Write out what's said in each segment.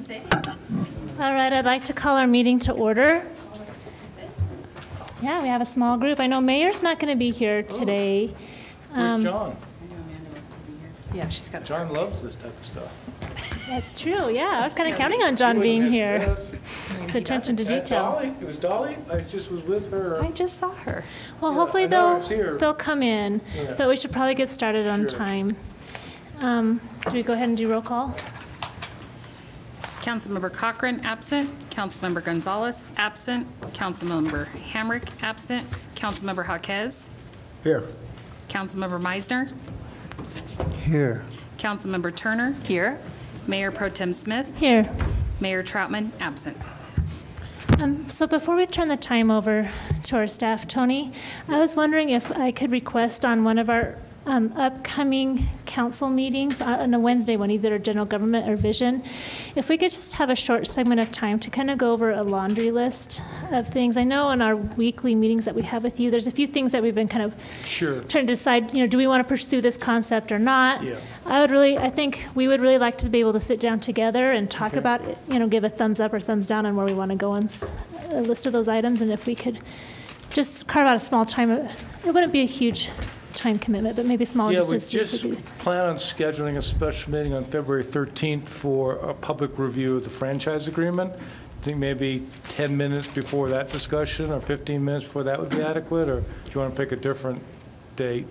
All right, I'd like to call our meeting to order. Yeah, we have a small group. I know Mayor's not going to be here today. Where's John? Yeah, she's got. John loves this type of stuff. That's true, yeah. I was kind of counting on John being here. It's attention to detail. Dolly? It was Dolly? I just was with her. I just saw her. Well, Yeah, hopefully I know I see her. they'll come in, Yeah. but we should probably get started on Sure. time. Do we go ahead and do roll call? Councilmember Cochran, absent. Councilmember Gonzalez, absent. Councilmember Hamrick, absent. Councilmember Jaquez. Here. Councilmember Meisner. Here. Councilmember Turner. Here. Mayor Pro Tem Smith. Here. Mayor Troutman, absent. So before we turn the time over to our staff, Tony, I was wondering if I could request on one of our upcoming council meetings, on a Wednesday one, either general government or vision, if we could just have a short segment of time to kind of go over a laundry list of things. I know in our weekly meetings that we have with you, there's a few things that we've been kind of Sure. trying to decide, do we want to pursue this concept or not? Yeah. I think we would really like to be able to sit down together and talk Okay. about it, give a thumbs up or thumbs down on where we want to go on a list of those items. And if we could just carve out a small time, it wouldn't be a huge time commitment, but maybe small Yeah, just we to see if just we could. plan on scheduling a special meeting on February 13th for a public review of the franchise agreement. I think maybe 10 minutes before that discussion or 15 minutes before that would be adequate, or do you want to pick a different date?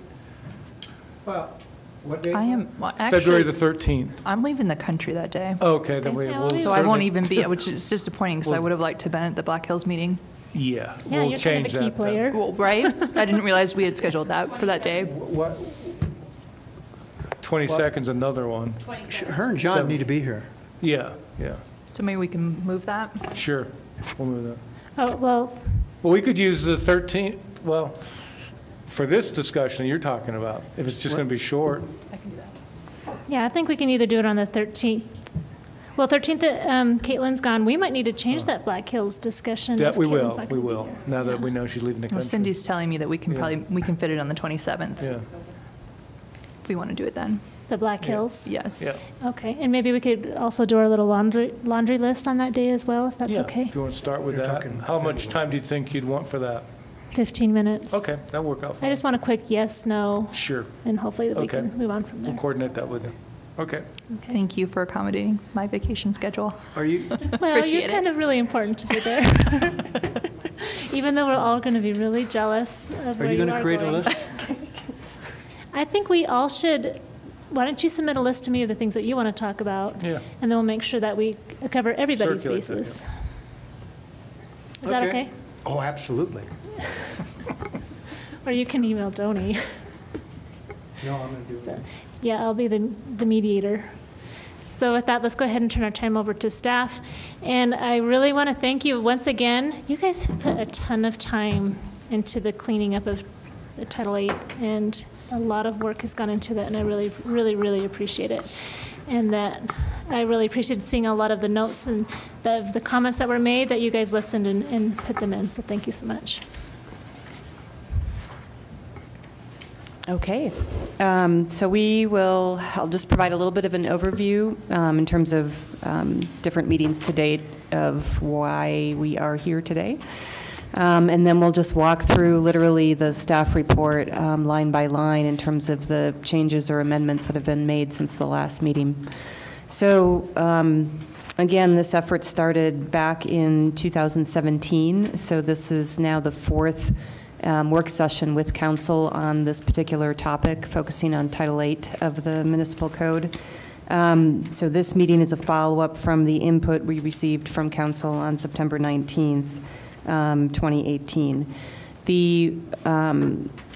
Well, what date? I am, well, February the actually, 13th. I'm leaving the country that day. Okay, then we Yeah, will well, So I won't certainly- even be, which is disappointing because I Well- would have liked to have been at the Black Hills meeting. Yeah, Yeah, we'll you're kind change of a key that then. player. Well, right? I didn't realize we had scheduled that for that day. What, 22nd's another one. her and John need to be here. Yeah, yeah, So maybe we can move that. sure. We'll move that. Oh, well, Well, we could use the 13th, well, for this discussion you're talking about, if it's just going to be short. yeah, I think we can either do it on the 13th. Well, 13th, Caitlin's gone. We might need to change that Black Hills discussion. Yeah, if we Caitlin's will, not we gonna be will, here. now that Yeah. we know she's leaving the Well, country. Cindy's telling me that we can Yeah. we can fit it on the 27th Yeah, if we want to do it then. The Black Yeah. Hills? Yes. yeah. Okay, and maybe we could also do our little laundry list on that day as well, if that's Yeah, okay? if you want to start with You're that. talking How much time do you think you'd want for that? 15 minutes. Okay, that'll work out I fine. just want a quick yes, no, Sure, and hopefully that we Okay. can move on from we'll there. coordinate that with you. Okay. Okay. Thank you for accommodating my vacation schedule. Are you, Well, Appreciate you're it. kind of really important to be there. Even though we're all going to be really jealous of are where you you going to create a going. list? I think we all should, why don't you submit a list to me of the things that you want to talk about? Yeah. And then we'll make sure that we cover everybody's Circulate that, bases. Is that okay? Oh, absolutely. Or you can email Tony. No, I'm going to do it. Yeah, I'll be the mediator. So with that, let's go ahead and turn our time over to staff. And I really want to thank you once again. You guys have put a ton of time into the cleaning up of the Title VIII, and a lot of work has gone into that, and I really, really, really appreciate it. And that I really appreciated seeing a lot of the notes and the comments that were made, that you guys listened and put them in. So thank you so much. Okay, so I'll just provide a little bit of an overview in terms of different meetings to date of why we are here today. And then we'll just walk through literally the staff report line by line in terms of the changes or amendments that have been made since the last meeting. So again, this effort started back in 2017, so this is now the fourth work session with council on this particular topic, focusing on Title VIII of the municipal code. So this meeting is a follow-up from the input we received from council on September 19th, 2018. The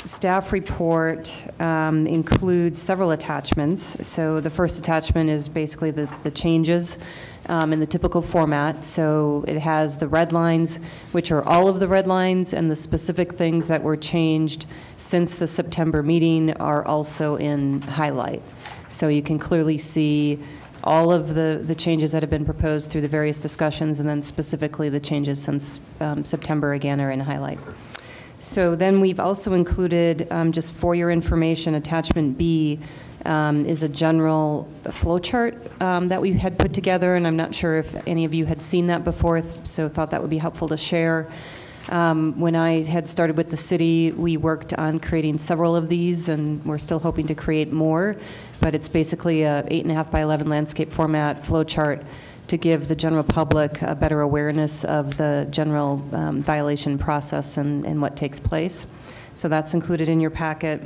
staff report includes several attachments. So the first attachment is basically the changes in the typical format. So it has the red lines, which are all of the red lines, and the specific things that were changed since the September meeting are also in highlight. So you can clearly see all of the changes that have been proposed through the various discussions, and then specifically the changes since September again are in highlight. So then we've also included, just for your information, attachment B is a general flow chart that we had put together, and I'm not sure if any of you had seen that before, so thought that would be helpful to share. When I had started with the city, we worked on creating several of these, and we're still hoping to create more, but it's basically a 8.5 by 11 landscape format flow chart to give the general public a better awareness of the general violation process and what takes place. So that's included in your packet.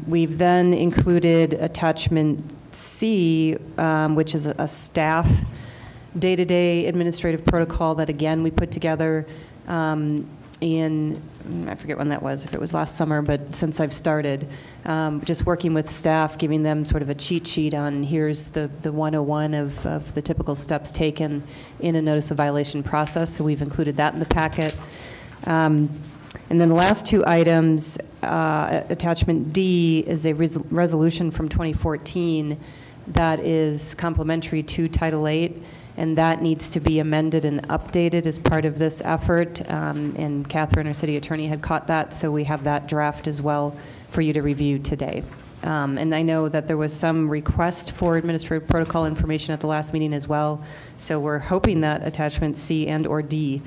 We've then included attachment C, which is a staff day-to-day administrative protocol that, again, we put together in, I forget when that was, if it was last summer, but since I've started, just working with staff, giving them sort of a cheat sheet on here's the 101 of the typical steps taken in a notice of violation process. So we've included that in the packet. And then the last two items, attachment D is a resolution from 2014 that is complementary to Title VIII, and that needs to be amended and updated as part of this effort. And Catherine, our city attorney, had caught that, so we have that draft as well for you to review today. And I know that there was some request for administrative protocol information at the last meeting as well, so we're hoping that attachment C and or D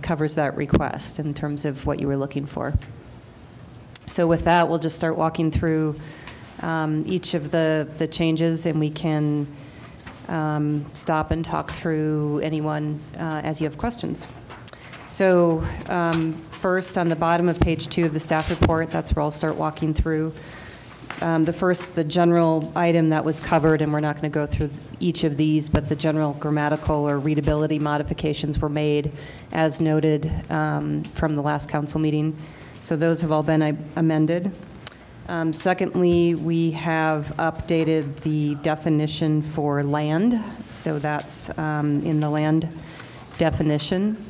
covers that request in terms of what you were looking for. So with that, we'll just start walking through each of the changes, and we can stop and talk through anyone as you have questions. So first, on the bottom of page 2 of the staff report, that's where I'll start walking through. The general item that was covered, and we're not going to go through each of these, but the general grammatical or readability modifications were made as noted from the last council meeting. So those have all been amended. Secondly, we have updated the definition for land, so that's in the land definition.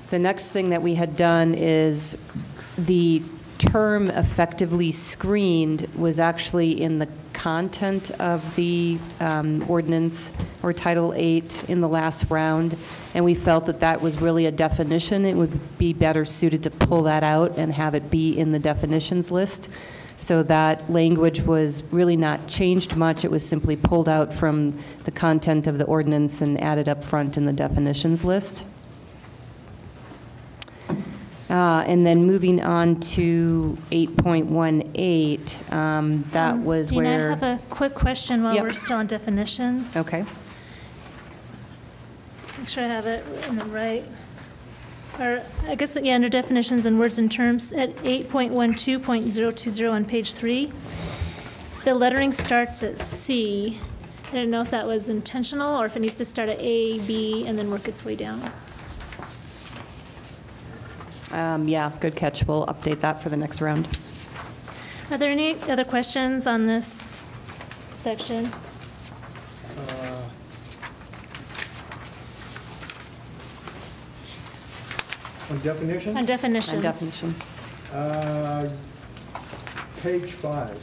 The next thing that we had done is the term effectively screened was actually in the content of the ordinance or Title VIII in the last round, and we felt that that was really a definition. It would be better suited to pull that out and have it be in the definitions list. So that language was really not changed much. It was simply pulled out from the content of the ordinance and added up front in the definitions list. And then moving on to 8.18, that was Dina, where... I have a quick question while Yep. we're still on definitions. Okay. Make sure I have it in the right, or I guess, yeah, under definitions and words and terms, at 8.12.020 on page 3, the lettering starts at C. I don't know if that was intentional or if it needs to start at A, B, and then work its way down. Yeah, good catch. We'll update that for the next round. Are there any other questions on this section? On definition? On definitions. And definitions. Page 5.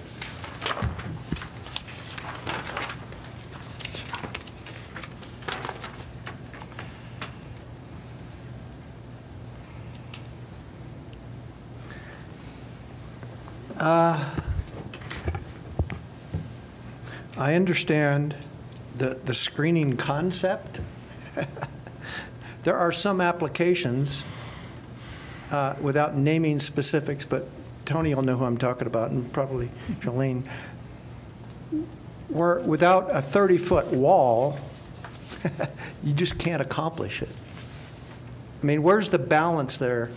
I understand the screening concept. There are some applications, without naming specifics, but Tony will know who I'm talking about, and probably Jolene, where without a 30-foot wall, you just can't accomplish it. I mean, where's the balance there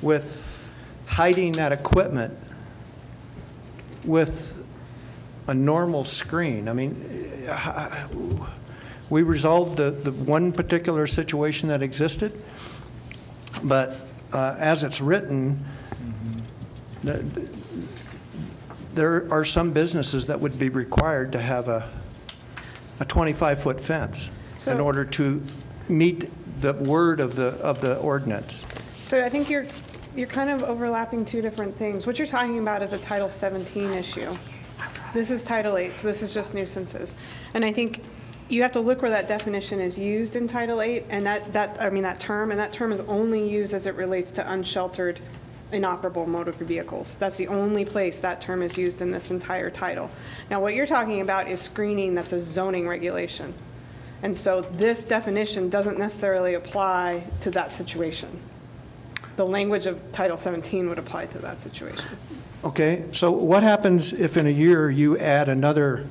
with hiding that equipment with a normal screen? I mean, we resolved the one particular situation that existed, but as it's written, there are some businesses that would be required to have a 25-foot fence in order to meet the word of the ordinance. So I think you're kind of overlapping two different things. What you're talking about is a Title 17 issue. This is Title 8, so this is just nuisances. And I think You have to look where that definition is used in Title VIII, and that term is only used as it relates to unsheltered, inoperable motor vehicles. That's the only place that term is used in this entire title. Now, what you're talking about is screening. That's a zoning regulation. And so this definition doesn't necessarily apply to that situation. The language of Title 17 would apply to that situation. Okay, so what happens if in a year you add another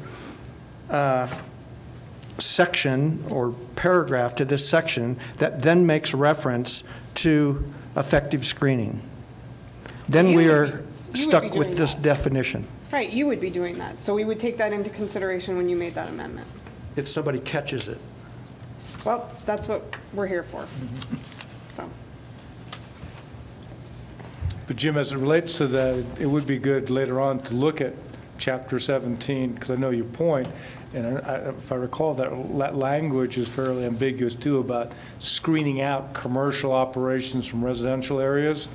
section or paragraph to this section that then makes reference to effective screening? Then You we would are be- you would stuck be with doing this that. definition. Right, you would be doing that. So we would take that into consideration when you made that amendment. If somebody catches it. Well, that's what we're here for. So. But Jim, as it relates to that, it would be good later on to look at Chapter 17, because I know your point, and if I recall, that language is fairly ambiguous too about screening out commercial operations from residential areas.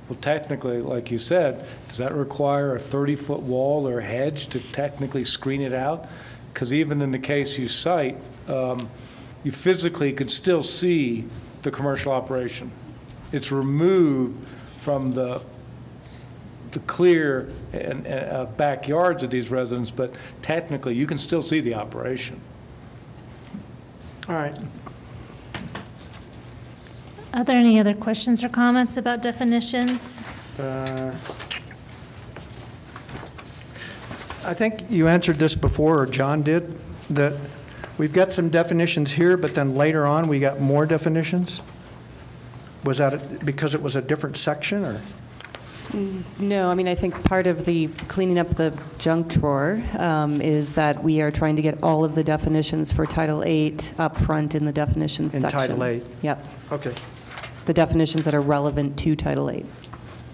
Well, technically, like you said, does that require a 30-foot wall or hedge to technically screen it out? Because even in the case you cite, you physically could still see the commercial operation. It's removed from the clear and backyards of these residents, but technically you can still see the operation. All right. Are there any other questions or comments about definitions? I think you answered this before, or John did, that we've got some definitions here, but then later on, we got more definitions? Was that because it was a different section, or? No, I mean, I think part of the cleaning up the junk drawer is that we are trying to get all of the definitions for Title VIII up front in the definitions In section. Title VIII? Yep, Okay, the definitions that are relevant to Title VIII.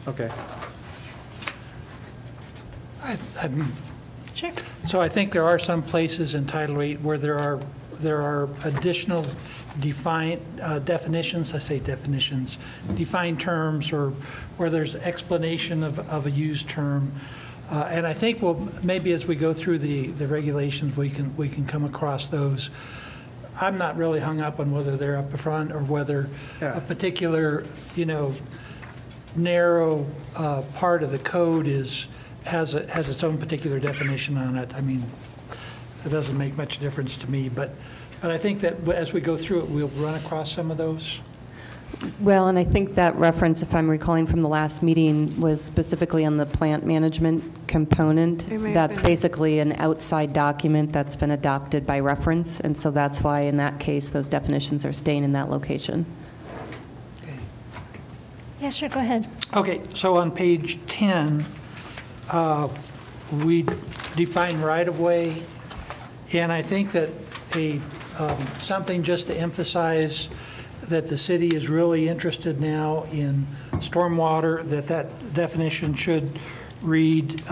okay. Sure. So I think there are some places in Title VIII where there are additional definitions, I say definitions, defined terms, or where there's explanation of a used term. And I think maybe as we go through the regulations, we can come across those. I'm not really hung up on whether they're up front or whether a particular, narrow part of the code has its own particular definition on it. I mean, it doesn't make much difference to me, but I think that as we go through it, we'll run across some of those. Well, and I think that reference, if I'm recalling from the last meeting, was specifically on the plant management component. It may have That's been. basically an outside document that's been adopted by reference, and so that's why, in that case, those definitions are staying in that location. Yeah, sure, go ahead. Okay, so on page 10, we define right-of-way, and I think that something just to emphasize that the city is really interested now in stormwater, that definition should read,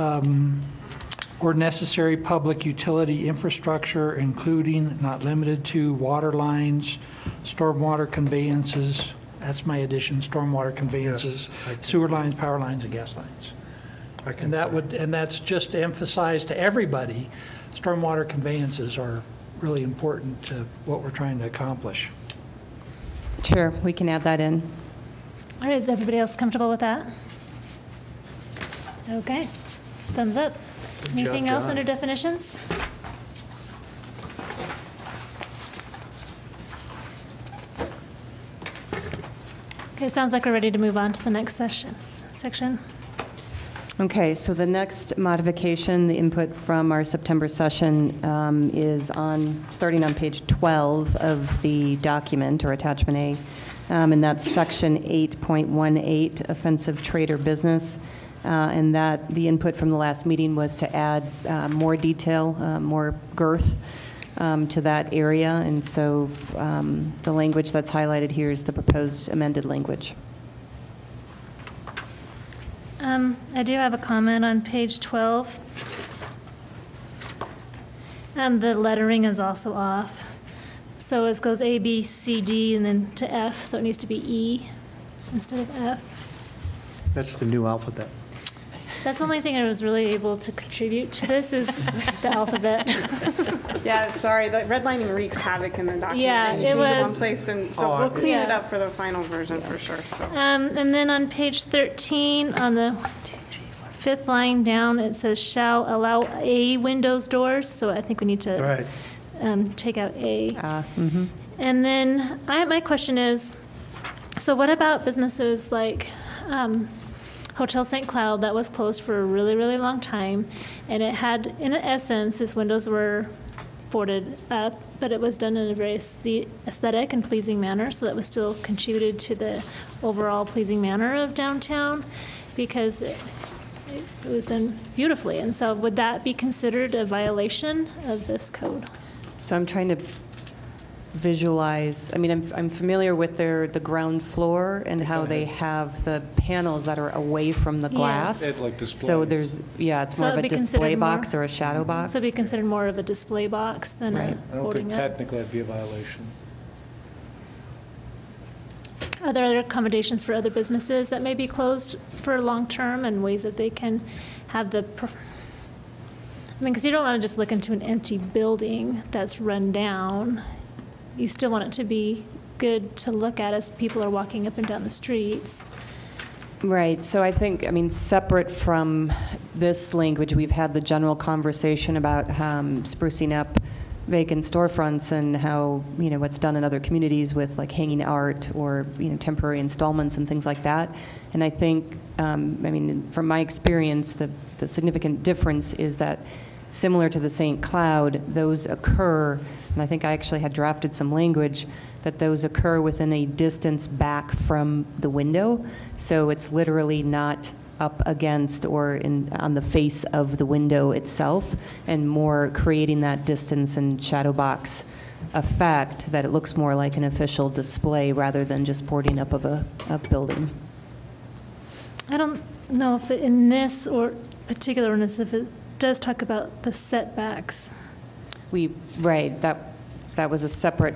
or necessary public utility infrastructure, including, not limited to, water lines, stormwater conveyances, that's my addition, stormwater conveyances, sewer lines, power lines, and gas lines. And that's just to emphasize to everybody, stormwater conveyances are really important to what we're trying to accomplish. Sure, we can add that in. All right, is everybody else comfortable with that? Okay, thumbs up. Anything else John. under definitions? Okay, sounds like we're ready to move on to the next section. Okay, so the next modification, the input from our September session, is starting on page 12 of the document, or attachment A, and that's section 8.18, offensive trade or business. And that the input from the last meeting was to add more detail, more girth to that area. And so the language that's highlighted here is the proposed amended language. I do have a comment on page 12. The lettering is also off. So it goes A, B, C, D, and then to F, so it needs to be E instead of F. That's the new alphabet. That's the only thing I was really able to contribute to this is the alphabet. Yeah, sorry, the redlining wreaks havoc in the document. Yeah, You it change was- one place, and so Oh, we'll clean it Yeah. up for the final version for sure, so. And then on page 13, on the 1, 2, 3, 4, fifth line down, it says shall allow a windows doors, so I think we need to Right. take out a. Mhm. And then my question is, so what about businesses like Hotel St. Cloud that was closed for a really, really long time, and it had, in essence, its windows were boarded up, but it was done in a very aesthetic and pleasing manner, so that was still contributed to the overall pleasing manner of downtown, because it was done beautifully. And so would that be considered a violation of this code? So I'm trying to visualize, I mean, I'm familiar with the ground floor and how they have the panels that are away from the Yes. glass. It's like So displays. there's, yeah, it's So more of a it'd be display considered box more- or a shadow box. So it'd be considered more of a display box than Right. a I don't think boarding up? technically that'd be a violation. Are there other accommodations for other businesses that may be closed for long term and ways that they can have I mean, because you don't want to just look into an empty building that's run down. You still want it to be good to look at as people are walking up and down the streets. Right, so I think, I mean, separate from this language, we've had the general conversation about sprucing up vacant storefronts and how, you know, what's done in other communities with like hanging art or, you know, temporary installments and things like that. And I think, I mean, from my experience, the significant difference is that similar to the St. Cloud, those occur, and I think I actually had drafted some language, that those occur within a distance back from the window. So it's literally not up against or on the face of the window itself, and more creating that distance and shadow box effect that it looks more like an official display rather than just boarding up of a building. I don't know if in this or particular ordinance, if it does talk about the setbacks. Right, that was a separate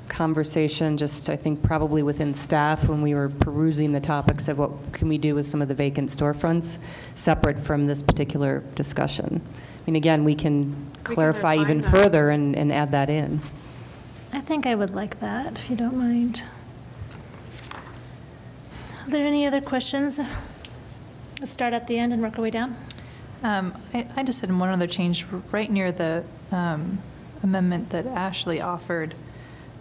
conversation, just I think probably within staff when we were perusing the topics of what can we do with some of the vacant storefronts, separate from this particular discussion. I mean, again, we can clarify refine even that. further and add that in. I think I would like that, if you don't mind. Are there any other questions? Let's start at the end and work our way down. I just had one other change right near the amendment that Ashley offered,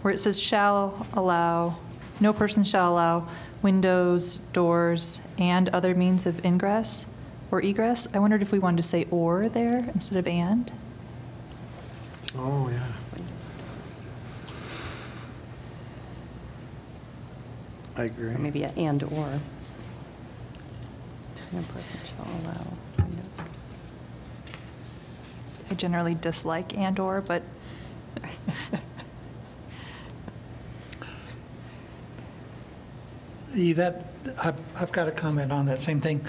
where it says shall allow, no person shall allow windows, doors, and other means of ingress or egress. I wondered if we wanted to say or there instead of and. Oh, yeah. I agree. Or maybe a and or. No person shall allow windows. I generally dislike and or, but I've got a comment on that same thing.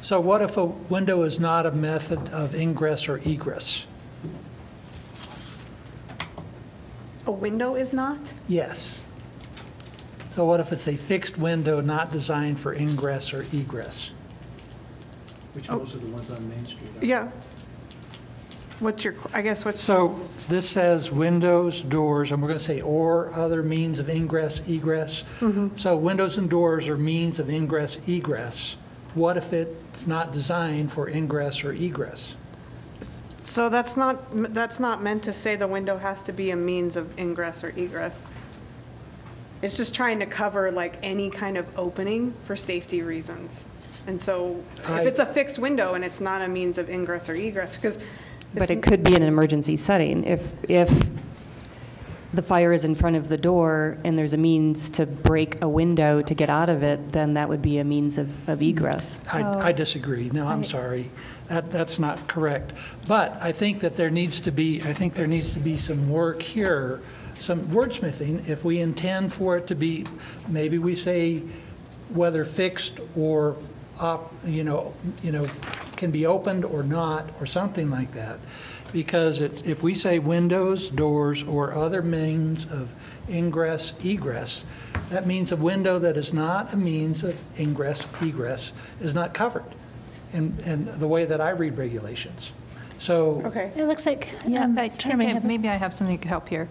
So what if a window is not a method of ingress or egress? A window is not? Yes. So what if it's a fixed window not designed for ingress or egress? Which those are the ones on Main Street. Yeah. What's So this says windows, doors, and we're going to say or other means of ingress, egress. So windows and doors are means of ingress, egress. What if it's not designed for ingress or egress? So that's not meant to say the window has to be a means of ingress or egress. It's just trying to cover like any kind of opening for safety reasons. And so if it's a fixed window and it's not a means of ingress or egress, because But it could be in an emergency setting. If the fire is in front of the door and there's a means to break a window to get out of it, then that would be a means of egress. I disagree. No, I'm sorry. That's not correct. But I think that there needs to be some work here, some wordsmithing. If we intend for it to be, maybe we say whether fixed or can be opened or not, or something like that. Because if we say windows, doors, or other means of ingress, egress, that means a window that is not a means of ingress, egress is not covered in the way that I read regulations. So Okay. It looks like, Yeah, I Turner may think have a- maybe I have something that could help here.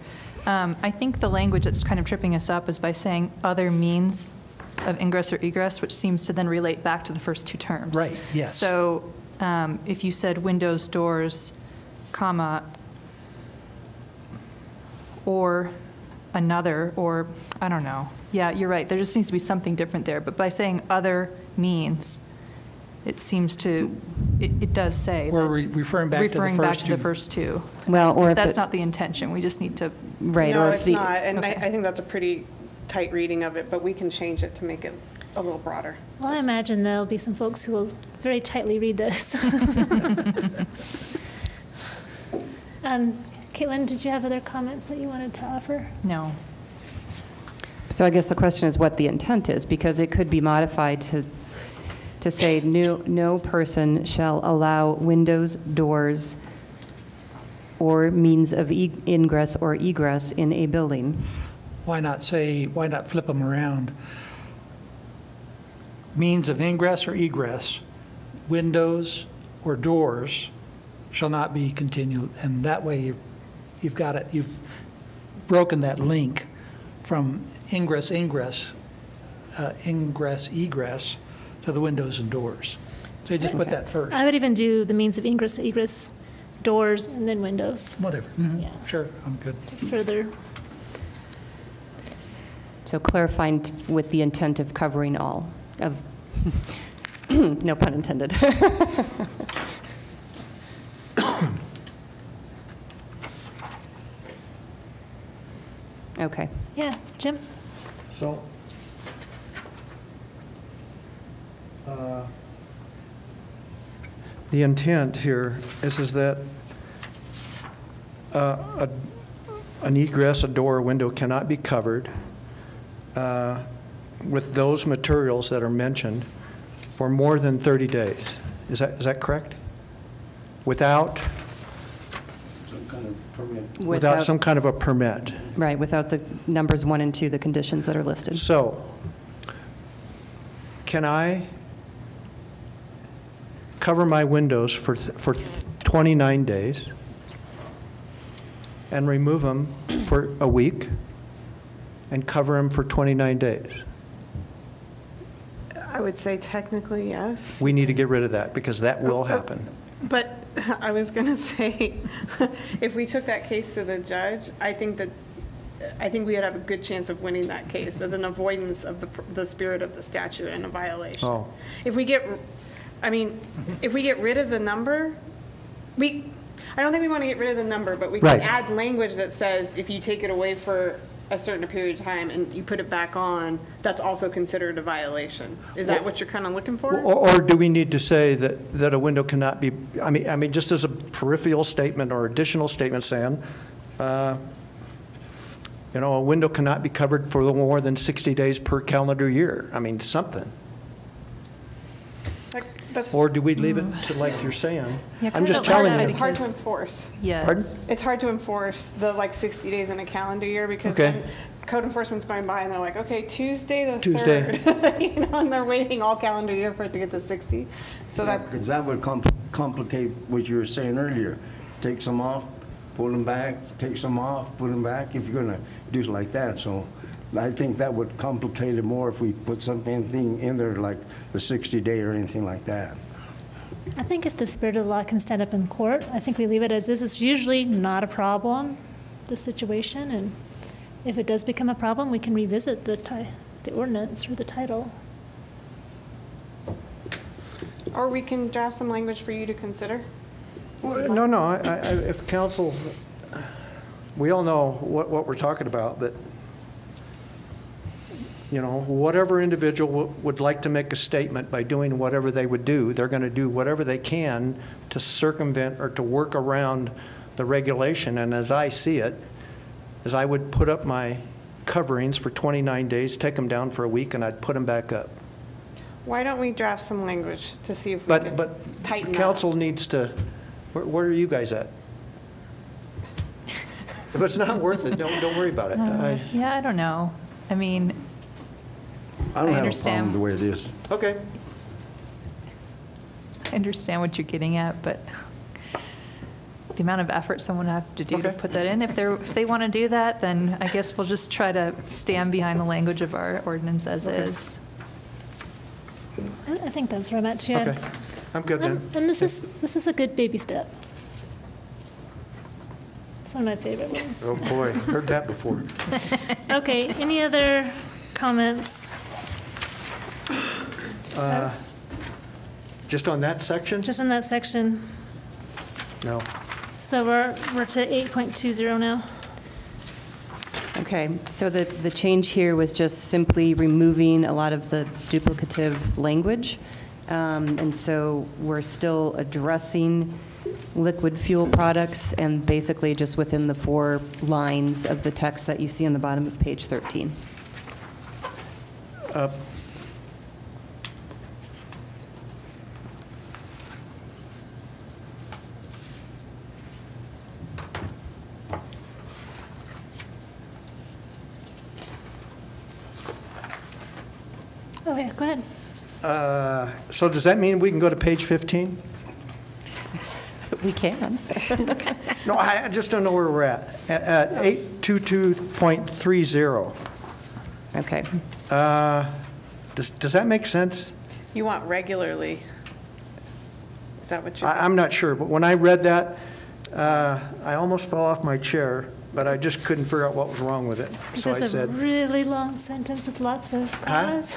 I think the language that's kind of tripping us up is by saying other means of ingress or egress, which seems to then relate back to the first two terms. Right, yes. So if you said windows, doors, comma, or another, or, I don't know. Yeah, you're right, there just needs to be something different there. But by saying other means, it seems to, it does say. we're referring back to the Referring back first to the two. first two. Well, or if That's it- not the intention, we just need to, Right, No, or if it's the, not, and Okay. I think that's a pretty tight reading of it, but we can change it to make it a little broader. Well, I imagine there'll be some folks who will very tightly read this. Caitlin, did you have other comments that you wanted to offer? no. So I guess the question is what the intent is, because it could be modified to say, no person shall allow windows, doors, or means of ingress or egress in a building. Why not flip them around? Means of ingress or egress, windows or doors shall not be continued, and that way you've got it, you've broken that link from ingress, egress to the windows and doors. So you just put that first, I would even do the means of ingress, egress, doors, and then windows. whatever. Yeah. Sure, I'm good. Further, So clarifying with the intent of covering all, of, no pun intended. Okay. yeah, Jim? So, the intent here is that an egress, a door or window cannot be covered with those materials that are mentioned for more than 30 days. Is that correct? Without some kind of a permit. Right, without the numbers 1 and 2, the conditions that are listed. So, can I cover my windows for 29 days and remove them for a week and cover them for 29 days? I would say technically, yes. We need to get rid of that because that will happen. But I was going to say, if we took that case to the judge, I think we would have a good chance of winning that case as an avoidance of the spirit of the statute and a violation. Oh. If we get rid of the number, I don't think we want to get rid of the number, but we can Right. add language that says if you take it away for a certain period of time and you put it back on, that's also considered a violation. Is that what you're kind of looking for? Or do we need to say that a window cannot be, I mean, just as a peripheral statement or additional statement saying, a window cannot be covered for more than 60 days per calendar year? I mean, something. Or do we leave it to like you're saying? Yeah, I'm just kind of telling hard you. It's hard to because- enforce. Yes. Pardon? It's hard to enforce the 60 days in a calendar year because Okay. then code enforcement's going by and they're like, okay, Tuesday the 3rd. Tuesday. And they're waiting all calendar year for it to get to 60. So that, Because that would complicate what you were saying earlier. Take some off, pull them back, take some off, put them back, if you're going to do it like that. So I think that would complicate it more if we put something in there like the 60-day or anything like that. I think if the spirit of the law can stand up in court, I think we leave it as is. It's usually not a problem, the situation, and if it does become a problem, we can revisit the ordinance or the title. or we can draft some language for you to consider. No, if council, we all know what we're talking about, but, whatever individual would like to make a statement by doing whatever they would do, they're going to do whatever they can to circumvent or to work around the regulation. And as I see it, is I would put up my coverings for 29 days, take them down for a week, and I'd put them back up. Why don't we draft some language to see if we But can tighten that? council needs to, where are you guys at? If it's not worth it, don't worry about it. Yeah, I don't know. I mean, I don't I have a understand. problem the way it is. Okay. I understand what you're getting at, but the amount of effort someone would have to do to Okay. put that in. If they want to do that, then I guess we'll just try to stand behind the language of our ordinance as is. I think that's where I'm at, too. Okay, I'm good then. And this is a good baby step. It's one of my favorite ones. Oh, boy, heard that before. Okay, any other comments? Just on that section? Just in that section. No. So we're to 8.20 now. Okay, so the change here was just simply removing a lot of the duplicative language. And so we're still addressing liquid fuel products and basically just within the 4 lines of the text that you see on the bottom of page 13. Oh, yeah, go ahead. So does that mean we can go to page 15? We can. No, I just don't know where we're at 822.30. Okay. Does that make sense? You want regularly. Is that what you're? I'm not sure, but when I read that, I almost fell off my chair, but I just couldn't figure out what was wrong with it. So I This is a said, really long sentence with lots of commas.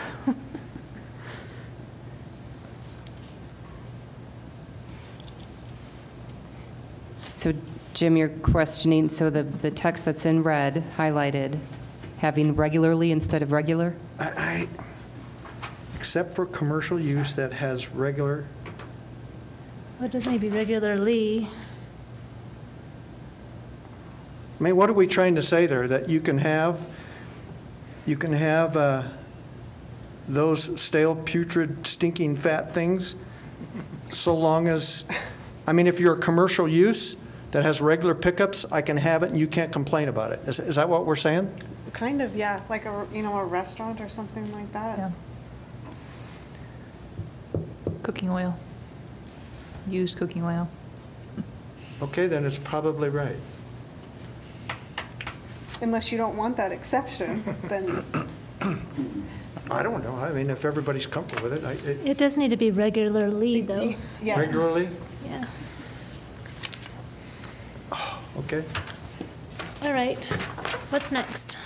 So Jim, you're questioning, so the text that's in red, highlighted, having regularly instead of regular? except for commercial use that has regular, Well, it doesn't need to be regularly. I mean, what are we trying to say there? That you can have those stale, putrid, stinking, fat things so long as, I mean, if you're a commercial use that has regular pickups, I can have it and you can't complain about it. Is that what we're saying? Kind of, yeah, like a restaurant or something like that. Yeah. Cooking oil. Used cooking oil. Okay, then it's probably right. Unless you don't want that exception, then I don't know. I mean, if everybody's comfortable with it, It does need to be regularly, though. yeah. regularly, Yeah. okay. All right. What's next?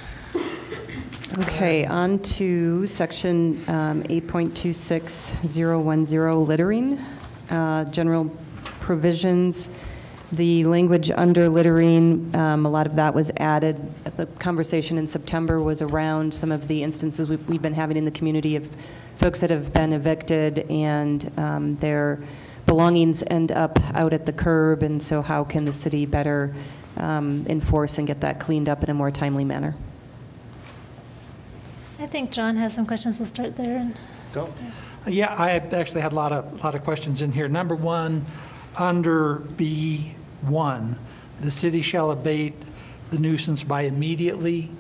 Okay, on to section 8.26010, littering, general provisions. The language under littering, a lot of that was added. The conversation in September was around some of the instances we've been having in the community of folks that have been evicted and their belongings end up out at the curb, and so how can the city better enforce and get that cleaned up in a more timely manner? I think John has some questions. We'll start there. And Go. Yeah, I actually had a lot of questions in here. Number one, under B1, the city shall abate the nuisance by immediately.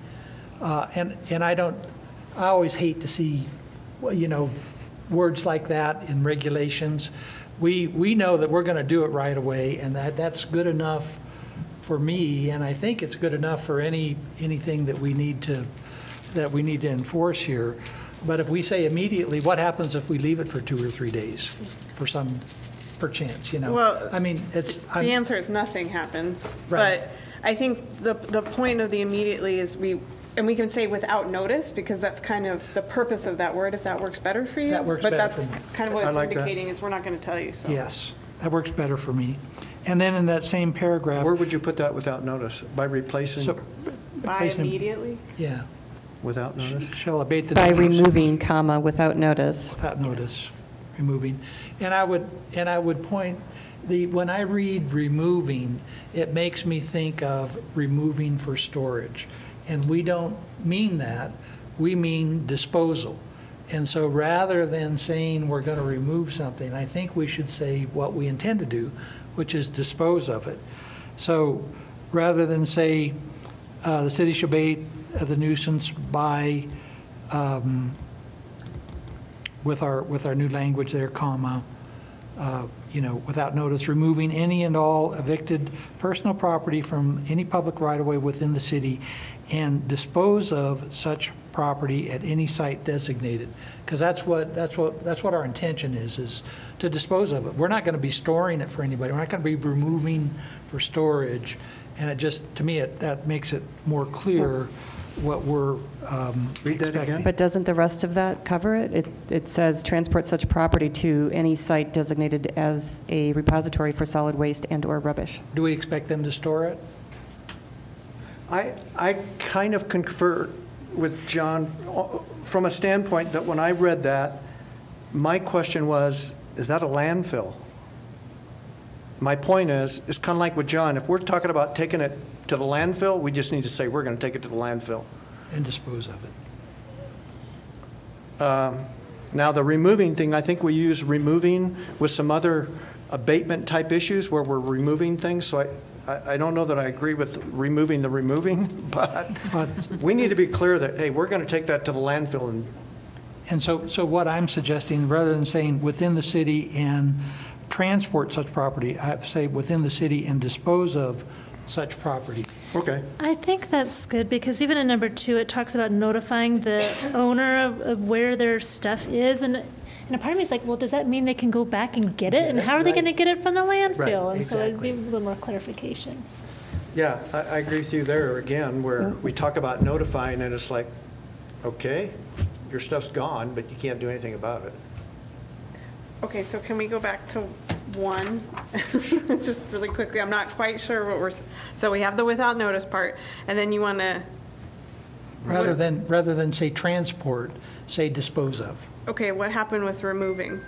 And I always hate to see, words like that in regulations. We know that we're going to do it right away, and that's good enough for me, and I think it's good enough for anything that we need to enforce here. But if we say immediately, what happens if we leave it for 2 or 3 days for some perchance, Well, I mean, the answer is nothing happens. Right. But I think the point of the immediately is we can say without notice, because that's kind of the purpose of that word, if that works better for you. That works better But for that's me. kind of what I it's like that. indicating, is we're not going to tell you, so. Yes, that works better for me. And then in that same paragraph. Where would you put that without notice? By replacing so- By replacing- immediately? Yeah, without notice? shall abate the. By nuisance. removing, comma, without notice. Without notice, removing. And I would point, when I read removing, it makes me think of removing for storage. And we don't mean that, we mean disposal. And so rather than saying we're going to remove something, I think we should say what we intend to do, which is dispose of it. So rather than say the city shall abate the nuisance by, with our new language there, comma, without notice, removing any and all evicted personal property from any public right-of-way within the city and dispose of such property at any site designated. Because that's what our intention is to dispose of it. We're not going to be storing it for anybody. We're not going to be removing for storage. And it just, to me, that makes it more clear what we're Read that again? expecting. But doesn't the rest of that cover it? It says transport such property to any site designated as a repository for solid waste and/or rubbish. Do we expect them to store it? I kind of confer with John from a standpoint that when I read that, my question was, is that a landfill? My point is, it's kind of like with John, if we're talking about taking it to the landfill, we just need to say we're going to take it to the landfill. And dispose of it. Now, the removing thing, I think we use removing with some other abatement type issues where we're removing things, so I don't know that I agree with removing the removing, but we need to be clear that, hey, we're going to take that to the landfill. And so what I'm suggesting, rather than saying within the city and transport such property, I have to say within the city and dispose of such property. Okay. I think that's good, because even in number 2, it talks about notifying the owner of where their stuff is, and a part of me is like, well, does that mean they can go back and get it? And how are they going to get it from the landfill? Right, and so it'd exactly. be a little more clarification. Yeah, I agree with you there again, where we talk about notifying and it's like, okay, your stuff's gone, but you can't do anything about it. Okay, so can we go back to 1? Just really quickly, I'm not quite sure what so we have the without notice part, and then you want to, Rather than say transport, say dispose of. okay, what happened with removing?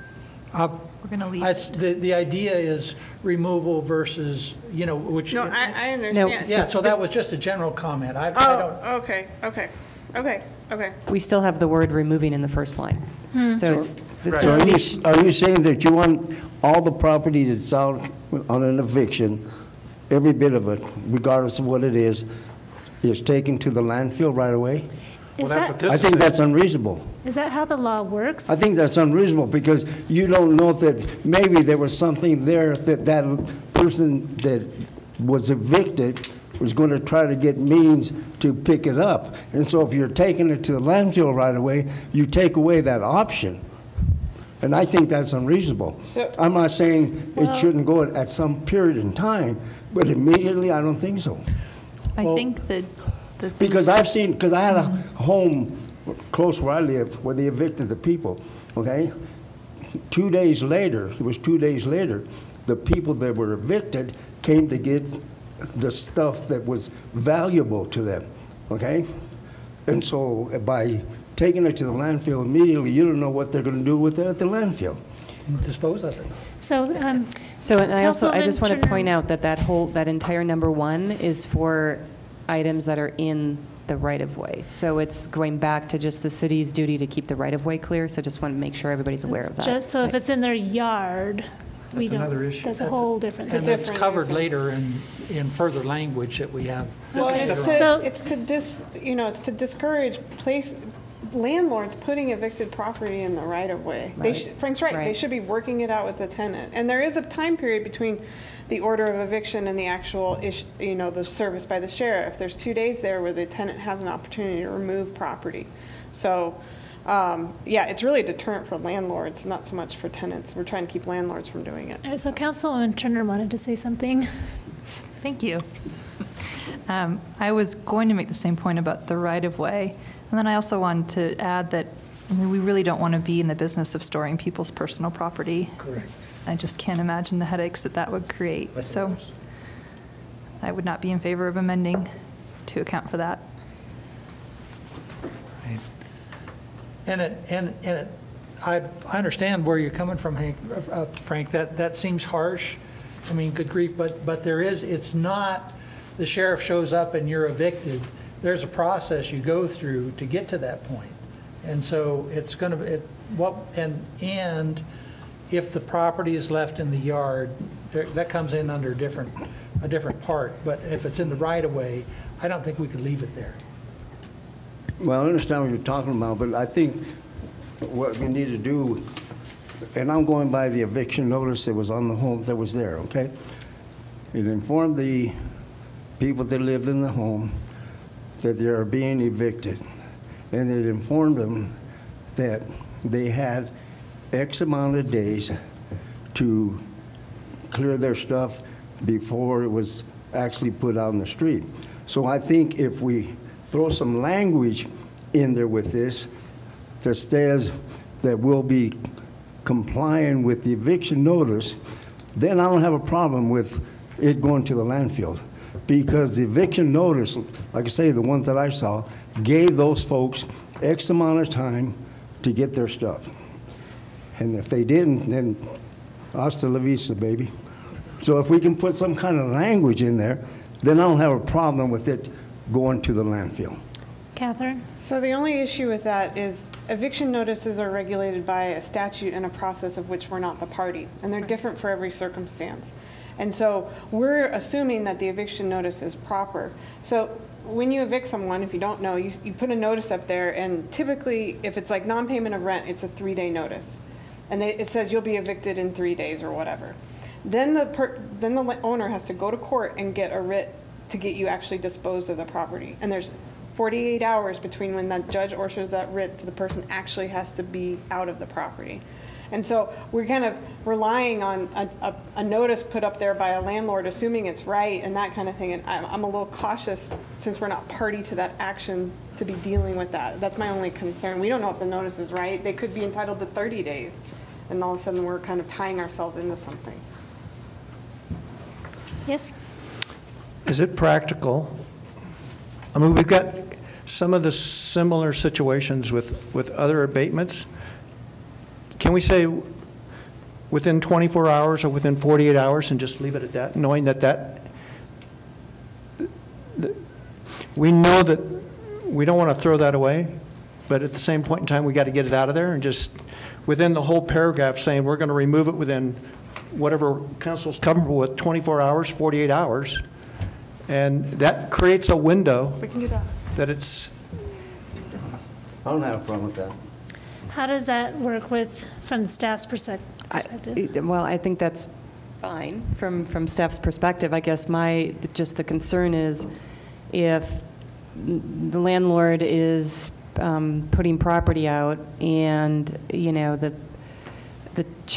We're going to leave That's, it. the idea is removal versus, which. No, I understand. Yeah, so that was just a general comment. I don't. Oh, okay. We still have the word removing in the first line. So it's, So are you saying that you want all the property that's out on an eviction, every bit of it, regardless of what it is taken to the landfill right away? Is that's what that, this I think that's unreasonable. is that how the law works? I think that's unreasonable because you don't know that maybe there was something there that person that was evicted was going to try to get means to pick it up. And so if you're taking it to the landfill right away, you take away that option. And I think that's unreasonable. So- I'm not saying it shouldn't go at some period in time, but immediately, I don't think so. I think that the thing. Because I had a home close where I live where they evicted the people, okay? 2 days later, the people that were evicted came to get the stuff that was valuable to them, okay? And so by taking it to the landfill immediately, you don't know what they're going to do with it at the landfill. Dispose of it. So, and I just Councilwoman want to Turner. point out that entire number 1 is for items that are in the right-of-way. So it's going back to just the city's duty to keep the right-of-way clear, so just want to make sure everybody's aware of that. just so if it's in their yard, we That's don't. another issue. That's a whole different And thing. that's covered later in further language that we have. Well, So- it's to discourage landlords putting evicted property in the right of way. Frank's right, they Right. should be working it out with the tenant. And there is a time period between the order of eviction and the actual, the service by the sheriff. There's 2 days there where the tenant has an opportunity to remove property. So, it's really a deterrent for landlords, not so much for tenants. We're trying to keep landlords from doing it. So Councilwoman Turner wanted to say something. Thank you. I was going to make the same point about the right-of-way, and then I also wanted to add that we really don't want to be in the business of storing people's personal property. Correct. I just can't imagine the headaches that would create. So I would not be in favor of amending to account for that. And I understand where you're coming from, Hank, Frank, that seems harsh. I mean, good grief, but it's not the sheriff shows up and you're evicted. There's a process you go through to get to that point. And so it's going to, and if the property is left in the yard, that comes in under a different part. But if it's in the right of way, I don't think we could leave it there. Well, I understand what you're talking about, but I think what we need to do and I'm going by the eviction notice that was on the home that was there, okay? It informed the people that lived in the home that they are being evicted. And it informed them that they had X amount of days to clear their stuff before it was actually put out in the street. So I think if we throw some language in there with this that says that we'll be complying with the eviction notice, then I don't have a problem with it going to the landfill. Because the eviction notice, like I say, the one that I saw, gave those folks X amount of time to get their stuff. And if they didn't, then hasta la vista, baby. So if we can put some kind of language in there, then I don't have a problem with it going to the landfill. Catherine? So the only issue with that is eviction notices are regulated by a statute and a process of which we're not the party, and they're different for every circumstance. And so we're assuming that the eviction notice is proper. So when you evict someone, if you don't know, you put a notice up there, and typically, if it's like non-payment of rent, it's a 3-day notice. And it says you'll be evicted in 3 days or whatever. Then the owner has to go to court and get a writ to get you actually disposed of the property. And there's 48 hours between when that judge orders that writ to the person actually has to be out of the property. And so we're kind of relying on a notice put up there by a landlord, assuming it's right and that kind of thing. And I'm a little cautious, since we're not party to that action, to be dealing with that. That's my only concern. We don't know if the notice is right. They could be entitled to 30 days. And all of a sudden, we're kind of tying ourselves into something. Yes? Is it practical? I mean, we've got some of the similar situations with other abatements. Can we say within 24 hours or within 48 hours and just leave it at that, knowing that we know that we don't want to throw that away, but at the same point in time, we got to get it out of there, and just within the whole paragraph saying we're going to remove it within whatever council's comfortable with, 24 hours, 48 hours, and that creates a window We can do that. that it's, I don't have a problem with that. How does that work with, from the staff's perspective? Well, I think that's fine from staff's perspective. I guess just the concern is if the landlord is putting property out and, you know, the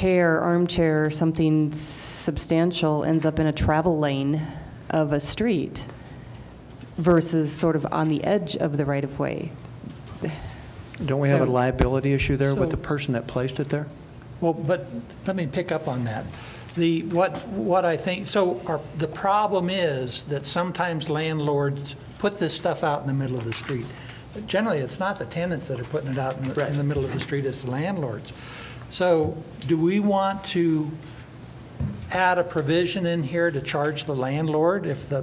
armchair, or something substantial ends up in a travel lane of a street versus sort of on the edge of the right-of-way. don't we have a So- liability issue there with So- the person that placed it there? Well, but let me pick up on that. What I think, the problem is that sometimes landlords put this stuff out in the middle of the street. Generally, it's not the tenants that are putting it out in the middle of the street, it's the landlords. So do we want to add a provision in here to charge the landlord if the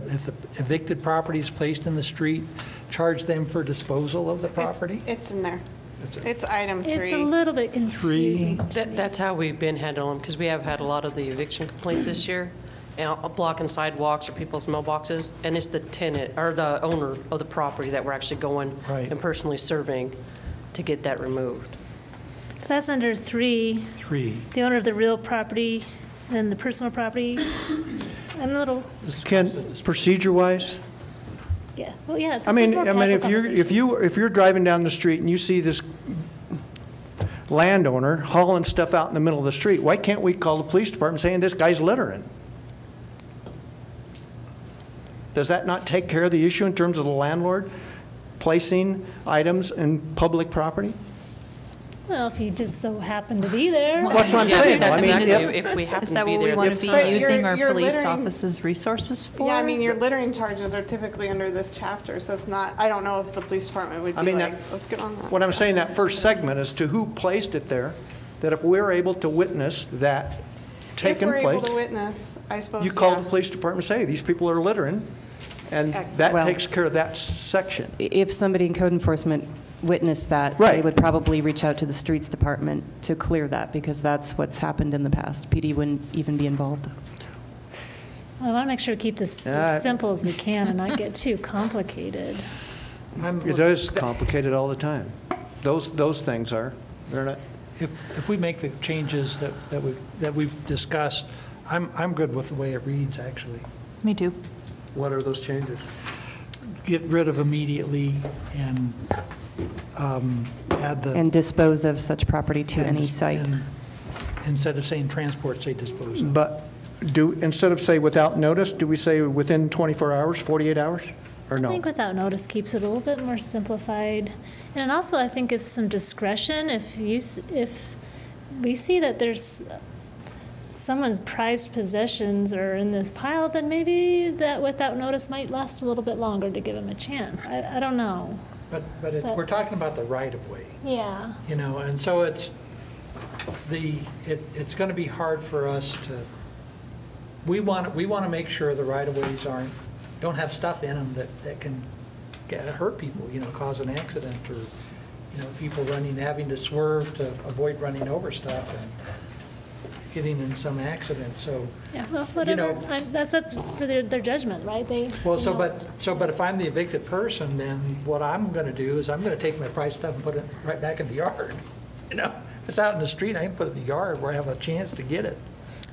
evicted property is placed in the street, charge them for disposal of the property? It's in there. It's item 3. It's a little bit confusing. That's how we've been handling, because we have had a lot of the eviction complaints this year, and blocking sidewalks or people's mailboxes, and it's the tenant, or the owner of the property that we're actually going Right. and personally surveying to get that removed. So that's under 3, 3. the owner of the real property and the personal property. I'm a little, Ken, procedure-wise? yeah, well, yeah. I mean, this is more if casual conversation. if you're driving down the street and you see this landowner hauling stuff out in the middle of the street, why can't we call the police department saying this guy's littering? Does that not take care of the issue in terms of the landlord placing items in public property? Well, if you just so happen to be there. That's what I'm Yeah, saying. that's I mean, exactly- if we Is happen to that be what we there. want that's to be fine. But using our you're police littering- office's resources for? Yeah, I mean, your littering charges are typically under this chapter, so it's not, I don't know if the police department would I be mean, like, that- let's get on that. what I'm saying, that first segment as to who placed it there, that if we're able to witness that taking If we're able place, to witness, I suppose, you call yeah. the police department and say, these people are littering, and that Well- takes care of that section. If somebody in code enforcement witnessed that, Right. they would probably reach out to the streets department to clear that, because that's what's happened in the past. PD wouldn't even be involved. I want to make sure we keep this as simple as we can and not get too complicated. It is complicated all the time. Those things are. They're not. if we make the changes that we've discussed, I'm good with the way it reads, actually. Me too. What are those changes? Get rid of immediately and add the. And dispose of such property to any site. and Instead of saying transport, say dispose of. But instead of say without notice, do we say within 24 hours, 48 hours, or I no? think without notice keeps it a little bit more simplified. And also, I think gives some discretion. If we see that there's someone's prized possessions are in this pile, then maybe that without notice might last a little bit longer to give them a chance. I don't know. But we're talking about the right-of-way, Yeah. you know, and so it's going to be hard for us to, we want to make sure the right-of-ways don't have stuff in them that can hurt people, you know, cause an accident, or, you know, people having to swerve to avoid running over stuff and getting in some accident, so. Yeah, well, whatever. That's up for their judgment, right? Well, but if I'm the evicted person, then what I'm going to do is I'm going to take my prized stuff and put it right back in the yard. You know, if it's out in the street, I can put it in the yard where I have a chance to get it.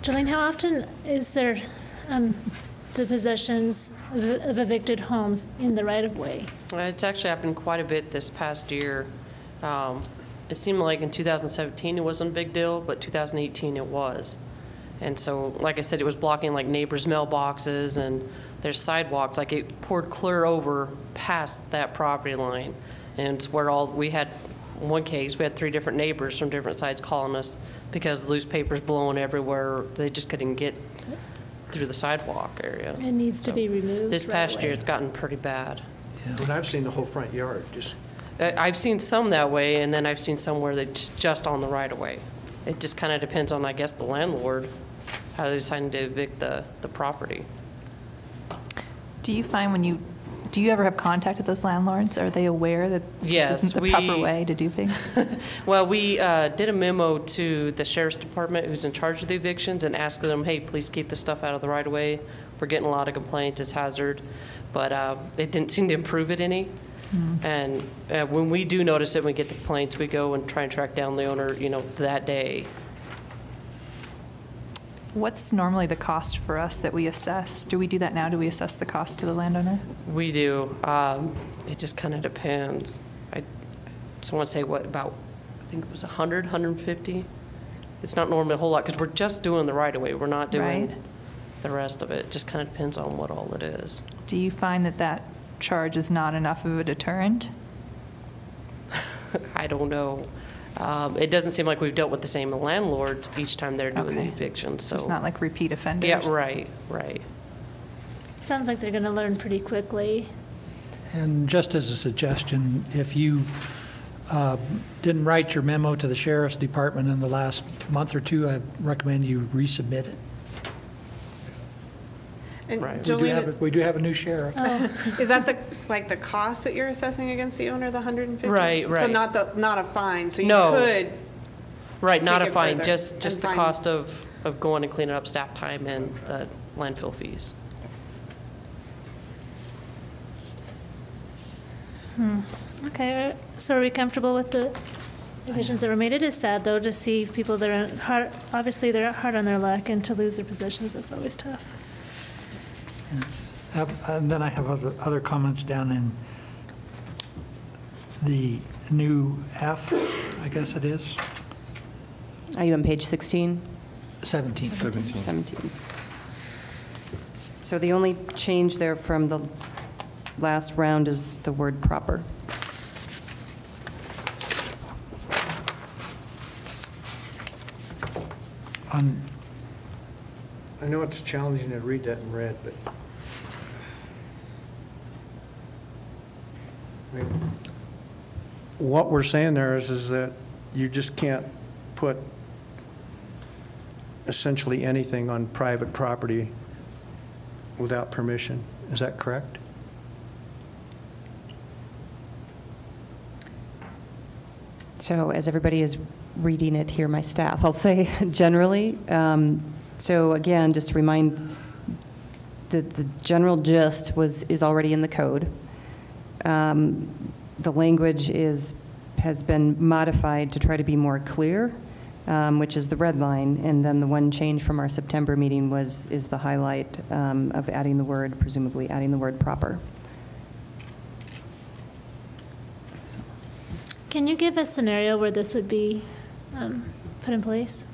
Jolene, how often is there the possessions of evicted homes in the right-of-way? It's actually happened quite a bit this past year. It seemed like in 2017 it wasn't a big deal, but 2018 it was. And so, like I said, it was blocking like neighbors' mailboxes and their sidewalks. Like it poured clear over past that property line. And it's where we had one case, we had 3 different neighbors from different sides calling us because loose papers blowing everywhere. They just couldn't get through the sidewalk area. It needs to be removed. This past right year, away. it's gotten pretty bad. And I've seen the whole front yard, just, I've seen some that way, and then I've seen some where it's just on the right-of-way. It just kind of depends on, I guess, the landlord, how they decide to evict the property. Do you find do you ever have contact with those landlords? Are they aware that Yes, this isn't the proper way to do things? Well, we did a memo to the sheriff's department, who's in charge of the evictions, and asked them, hey, please keep the stuff out of the right-of-way. We're getting a lot of complaints, it's hazard. But it didn't seem to improve it any. And when we do notice it, when we get the complaints, we go and try and track down the owner, you know, that day. What's normally the cost for us that we assess? Do we do that now? Do we assess the cost to the landowner? We do. It just kind of depends. I just want to say I think it was 100, 150. It's not normally a whole lot because we're just doing the right-of-way. We're not doing Right. the rest of it. It just kind of depends on what all it is. Do you find that charge is not enough of a deterrent? I don't know. It doesn't seem like we've dealt with the same landlords each time they're doing the Okay. eviction. So It's not like repeat offenders? yeah, right. Sounds like they're going to learn pretty quickly. And just as a suggestion, if you didn't write your memo to the sheriff's department in the last month or 2, I recommend you resubmit it. And Right. Jolene, We do have a new sheriff. is that the cost that you're assessing against the owner, the 150? Right, So right. not a fine, so you No. could, Right, not Take a it fine, further just and the fine. cost of going and cleaning up staff time and the landfill fees. Okay, so are we comfortable with the revisions that were made? It is sad, though, to see people that are hard, obviously they're hard on their luck, and to lose their possessions, that's always tough. And then I have other comments down in the new F, I guess it is, Are you on page 16? 17. 17. So the only change there from the last round is the word proper. I know it's challenging to read that in red, but I mean, what we're saying there is that you just can't put essentially anything on private property without permission. Is that correct? So as everybody is reading it here, my staff, I'll say generally. So again, just to remind, the general gist is already in the code. The language is has been modified to try to be more clear, which is the red line, and then the one change from our September meeting is the highlight of adding the word, presumably adding the word proper. Can you give a scenario where this would be put in place?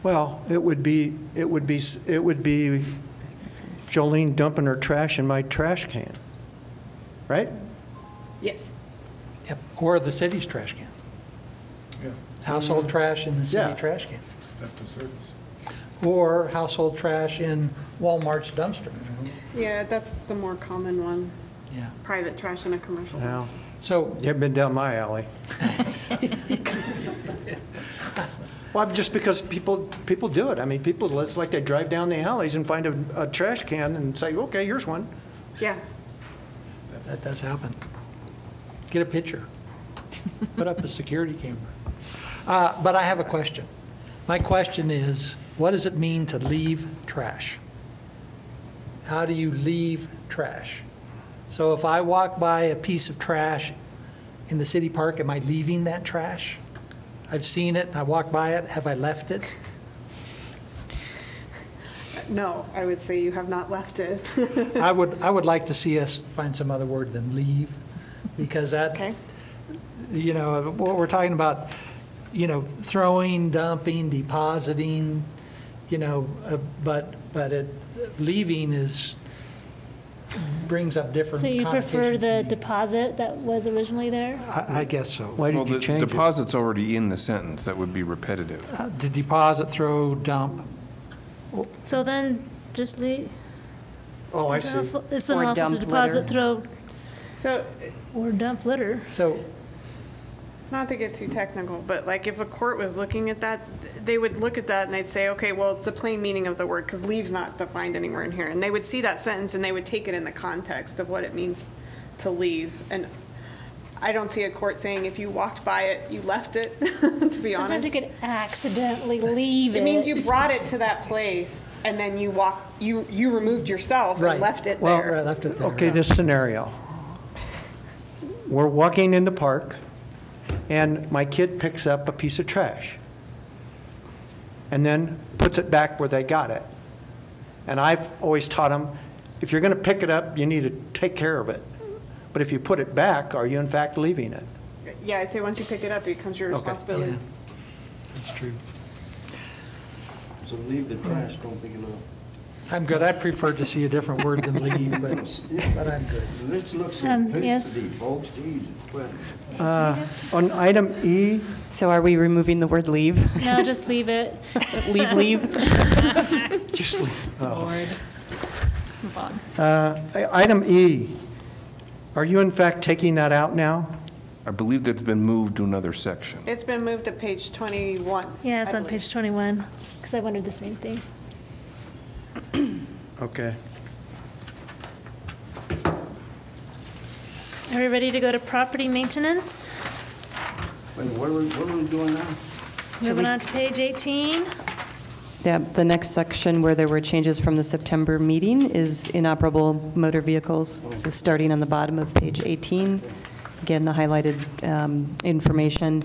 Well, it would be Jolene dumping her trash in my trash can, right? Yes. Yep, or the city's trash can. Yeah. Household trash in the city Yeah. trash can. Theft of service. Or household trash in Walmart's dumpster. Yeah, that's the more common one, Yeah. private trash in a commercial. Now, So, you haven't been down my alley. Well, just because people do it. I mean, people, it's like they drive down the alleys and find a trash can and say, okay, here's one. Yeah. that does happen. Get a picture. Put up a security camera. But I have a question. My question is, what does it mean to leave trash? How do you leave trash? So if I walk by a piece of trash in the city park, am I leaving that trash? I've seen it, I walk by it, have I left it? No, I would say you have not left it. I would like to see us find some other word than leave, because that, Okay. you know, what we're talking about, you know, throwing, dumping, depositing, you know, but leaving brings up different So you prefer connotations to the me. deposit that was originally there? I guess so. Why Well, did you the change it? deposit's already in the sentence. That would be repetitive. To deposit, throw, dump. So then just leave. Oh, I see. It's Or unlawful to dump deposit, litter. throw, So, or dump litter. So, not to get too technical, but like if a court was looking at that, they would look at that and they'd say, okay, well, it's the plain meaning of the word, because leave's not defined anywhere in here. And they would see that sentence and they would take it in the context of what it means to leave. And I don't see a court saying if you walked by it, you left it, to be Sometimes honest. you could accidentally leave it. It means you brought it to that place and then you you removed yourself right. and left it Well, there. right, left it there. Okay, this scenario. We're walking in the park, and my kid picks up a piece of trash and then puts it back where they got it. And I've always taught them, if you're going to pick it up, you need to take care of it. But if you put it back, are you in fact leaving it? Yeah, I'd say once you pick it up, it becomes your Okay. responsibility. Yeah. That's true. So leave the trash, don't pick it up. I'm good. I prefer to see a different word than leave, but I'm good. Let's look yes. simplicity, folks. Easy. On item E, So are we removing the word leave? No, just leave it. Leave? just leave. Let's move on. Item E, are you in fact taking that out now? I believe that's been moved to another section. It's been moved to page 21. Yeah, it's I on believe. page 21, because I wondered the same thing. Okay. Are we ready to go to property maintenance? Wait, what are we doing now? Moving on to page 18. The next section where there were changes from the September meeting is inoperable motor vehicles. So starting on the bottom of page 18, again, the highlighted information.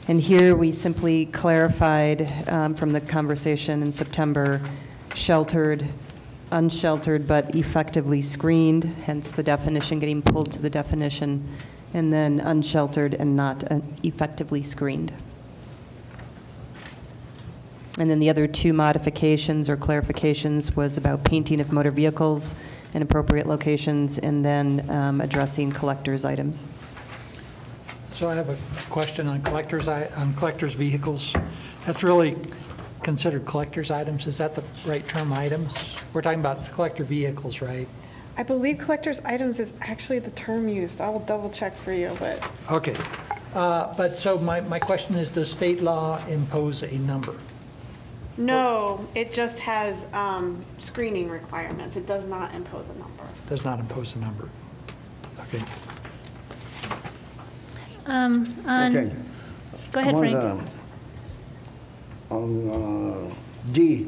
And here we simply clarified from the conversation in September, sheltered, unsheltered, but effectively screened, hence the definition getting pulled to the definition, and then unsheltered and not effectively screened. And then the other two modifications or clarifications was about painting of motor vehicles in appropriate locations, and then addressing collectors' items. So I have a question on collectors' vehicles. That's really considered collectors' items. Is that the right term, items? We're talking about collector vehicles, right? I believe collector's items is actually the term used. I will double check for you, but Okay. But so my question is, does state law impose a number? no, it just has screening requirements. It does not impose a number. Does not impose a number. Okay. Okay. Go ahead, I'm Frank. On D,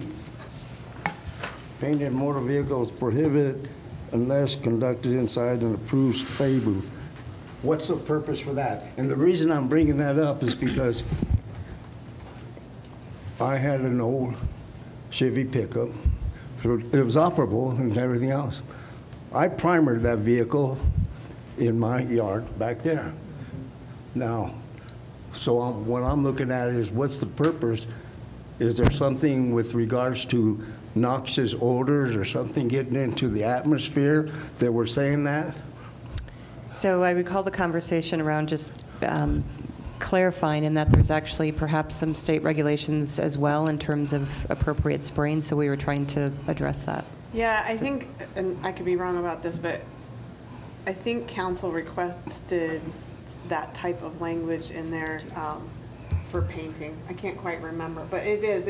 painted motor vehicles prohibited unless conducted inside an approved spray booth. What's the purpose for that? And the reason I'm bringing that up is because I had an old Chevy pickup. So it was operable and everything else. I primered that vehicle in my yard back there. Now, so what I'm looking at is what's the purpose? Is there something with regards to noxious odors or something getting into the atmosphere that we're saying that? So I recall the conversation around just clarifying in that there's actually perhaps some state regulations as well in terms of appropriate spraying, so we were trying to address that. Yeah, I think, and I could be wrong about this, but I think council requested that type of language in there for painting. I can't quite remember, but it is.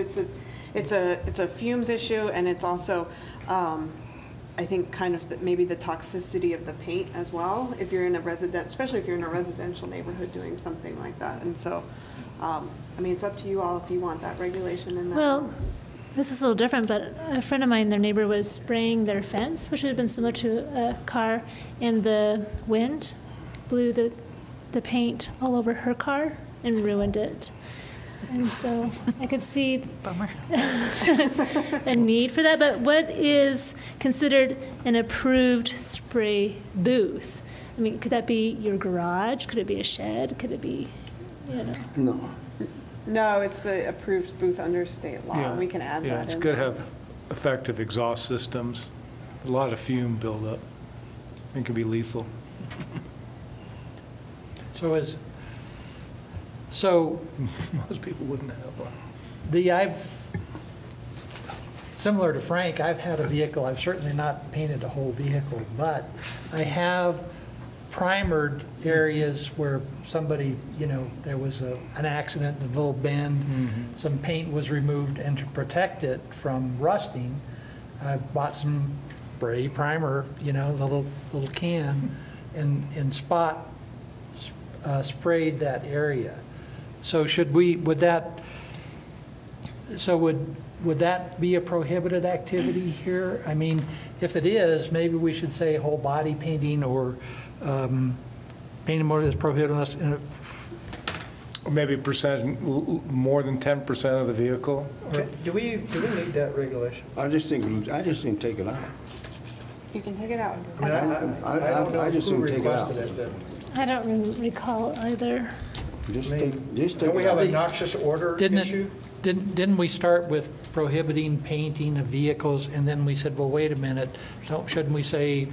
It's a fumes issue, and it's also, I think, kind of maybe the toxicity of the paint as well. If you're in a especially if you're in a residential neighborhood doing something like that, and so, I mean, it's up to you all if you want that regulation in there. Well, this is a little different, but a friend of mine, their neighbor was spraying their fence, which would have been similar to a car, and the wind blew the paint all over her car and ruined it. And so I could see Bummer. a need for that, but what is considered an approved spray booth? I mean, could that be your garage? Could it be a shed? Could it be, you know? No. No, it's the approved booth under state law. Yeah. We can add Yeah, that it's in. good to have effective exhaust systems. A lot of fume buildup. It can be lethal. So Most people wouldn't have one. similar to Frank, I've had a vehicle, I've certainly not painted the whole vehicle, but I have primered areas where somebody, there was an accident, a little bend, some paint was removed, and to protect it from rusting, I bought some spray primer, the little can, and sprayed that area. So would that be a prohibited activity here? I mean, if it is, maybe we should say whole body painting or painting more is prohibited unless, Or maybe percentage, more than 10% of the vehicle. Do we need that regulation? I just think take it out. You can take it out. I mean, I don't know I just who think take it out. requested it. I don't recall either. Just take Don't we it have out. a noxious odor issue? didn't we start with prohibiting painting of vehicles, and then we said, well, wait a minute, shouldn't we say,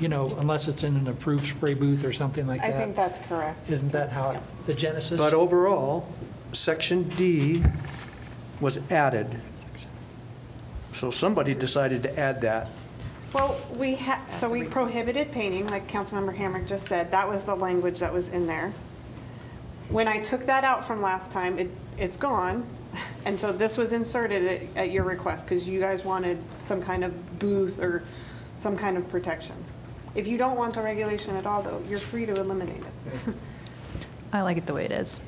unless it's in an approved spray booth or something like that? I think that's correct. Isn't that how, the genesis? But overall, Section D was added. So somebody decided to add that. Well, we prohibited painting, like Councilmember Hamrick just said. That was the language that was in there. When I took that out from last time, it's gone. And so this was inserted at your request because you guys wanted some kind of booth or some kind of protection. If you don't want the regulation at all, though, you're free to eliminate it. I like it the way it is.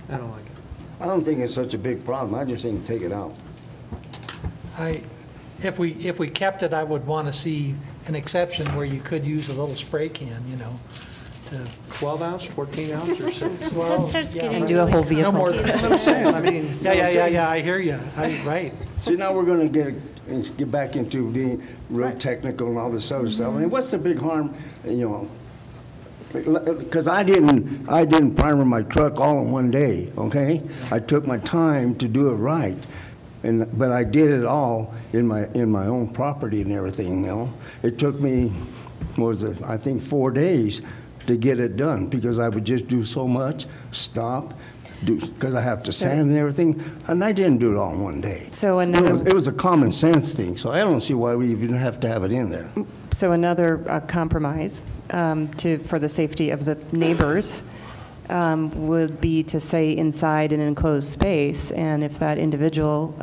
I don't like it. I don't think it's such a big problem. I just think take it out. If we kept it, I would want to see an exception where you could use a little spray can, to 12 ounce, 14 ounce, or 6? Well, That starts yeah, getting And do a whole really vehicle. No more complicated. than I'm saying, I mean. Yeah, I hear you. Right. See, now we're going to get back into being real technical and all this other stuff. I mean, what's the big harm, because I didn't primer my truck all in one day, okay? I took my time to do it right. But I did it all in my own property and everything, It took me, I think 4 days to get it done because I would just do so much, because I have to sand and everything, and I didn't do it all in one day. So another- It was a common sense thing, so I don't see why we even have to have it in there. So another compromise for the safety of the neighbors would be to say inside an enclosed space, and if that individual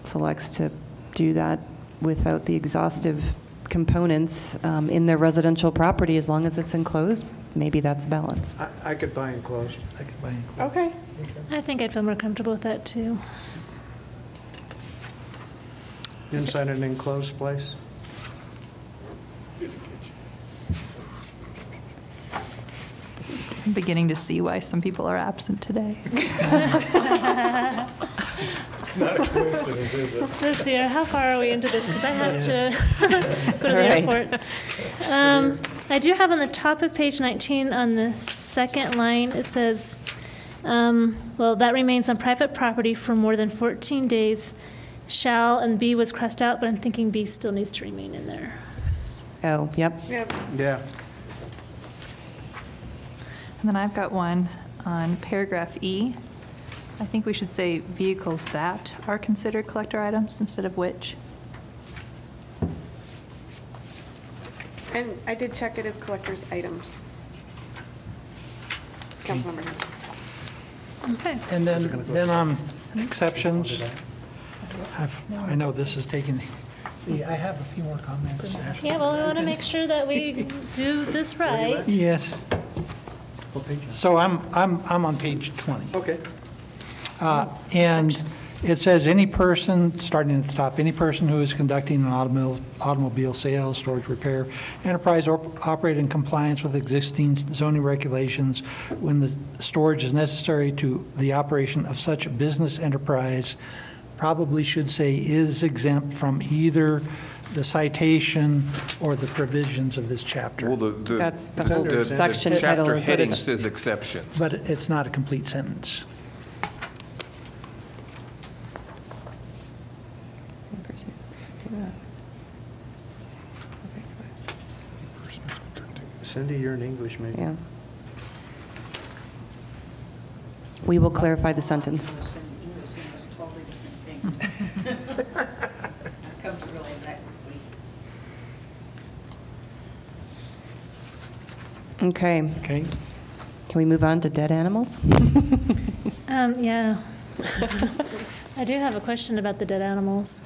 selects to do that without the exhaustive components in their residential property, as long as it's enclosed, maybe that's balance. I could buy enclosed. Okay. I think I'd feel more comfortable with that, too. Inside an enclosed place? I'm beginning to see why some people are absent today. Not a coincidence, is it? Let's see, how far are we into this? Because I have to go to the Right. airport. I do have on the top of page 19, on the second line, it says, well, that remains on private property for more than 14 days. Shall and B was crossed out, but I'm thinking B still needs to remain in there. Oh, yep. Yep. Yeah. And then I've got one on paragraph E. I think we should say vehicles that are considered collector items instead of which. And I did check it as collector's items. Councilmember Hammond. Okay. And then on exceptions, I know this is taking, I have a few more comments. Ashley. Yeah, well, we want to make sure that we do this right. Yes. So I'm on page 20. Okay. And it says, any person, starting at the top, any person who is conducting an automobile sales, storage, repair, enterprise or operate in compliance with existing zoning regulations when the storage is necessary to the operation of such a business enterprise, probably should say is exempt from either the citation or the provisions of this chapter. Well, That's the whole section the title chapter is- heading says exceptions. But it's not a complete sentence. Cindy, you're in English, maybe? Yeah. We will clarify the sentence. Okay, Okay? can we move on to dead animals? Yeah. I do have a question about the dead animals,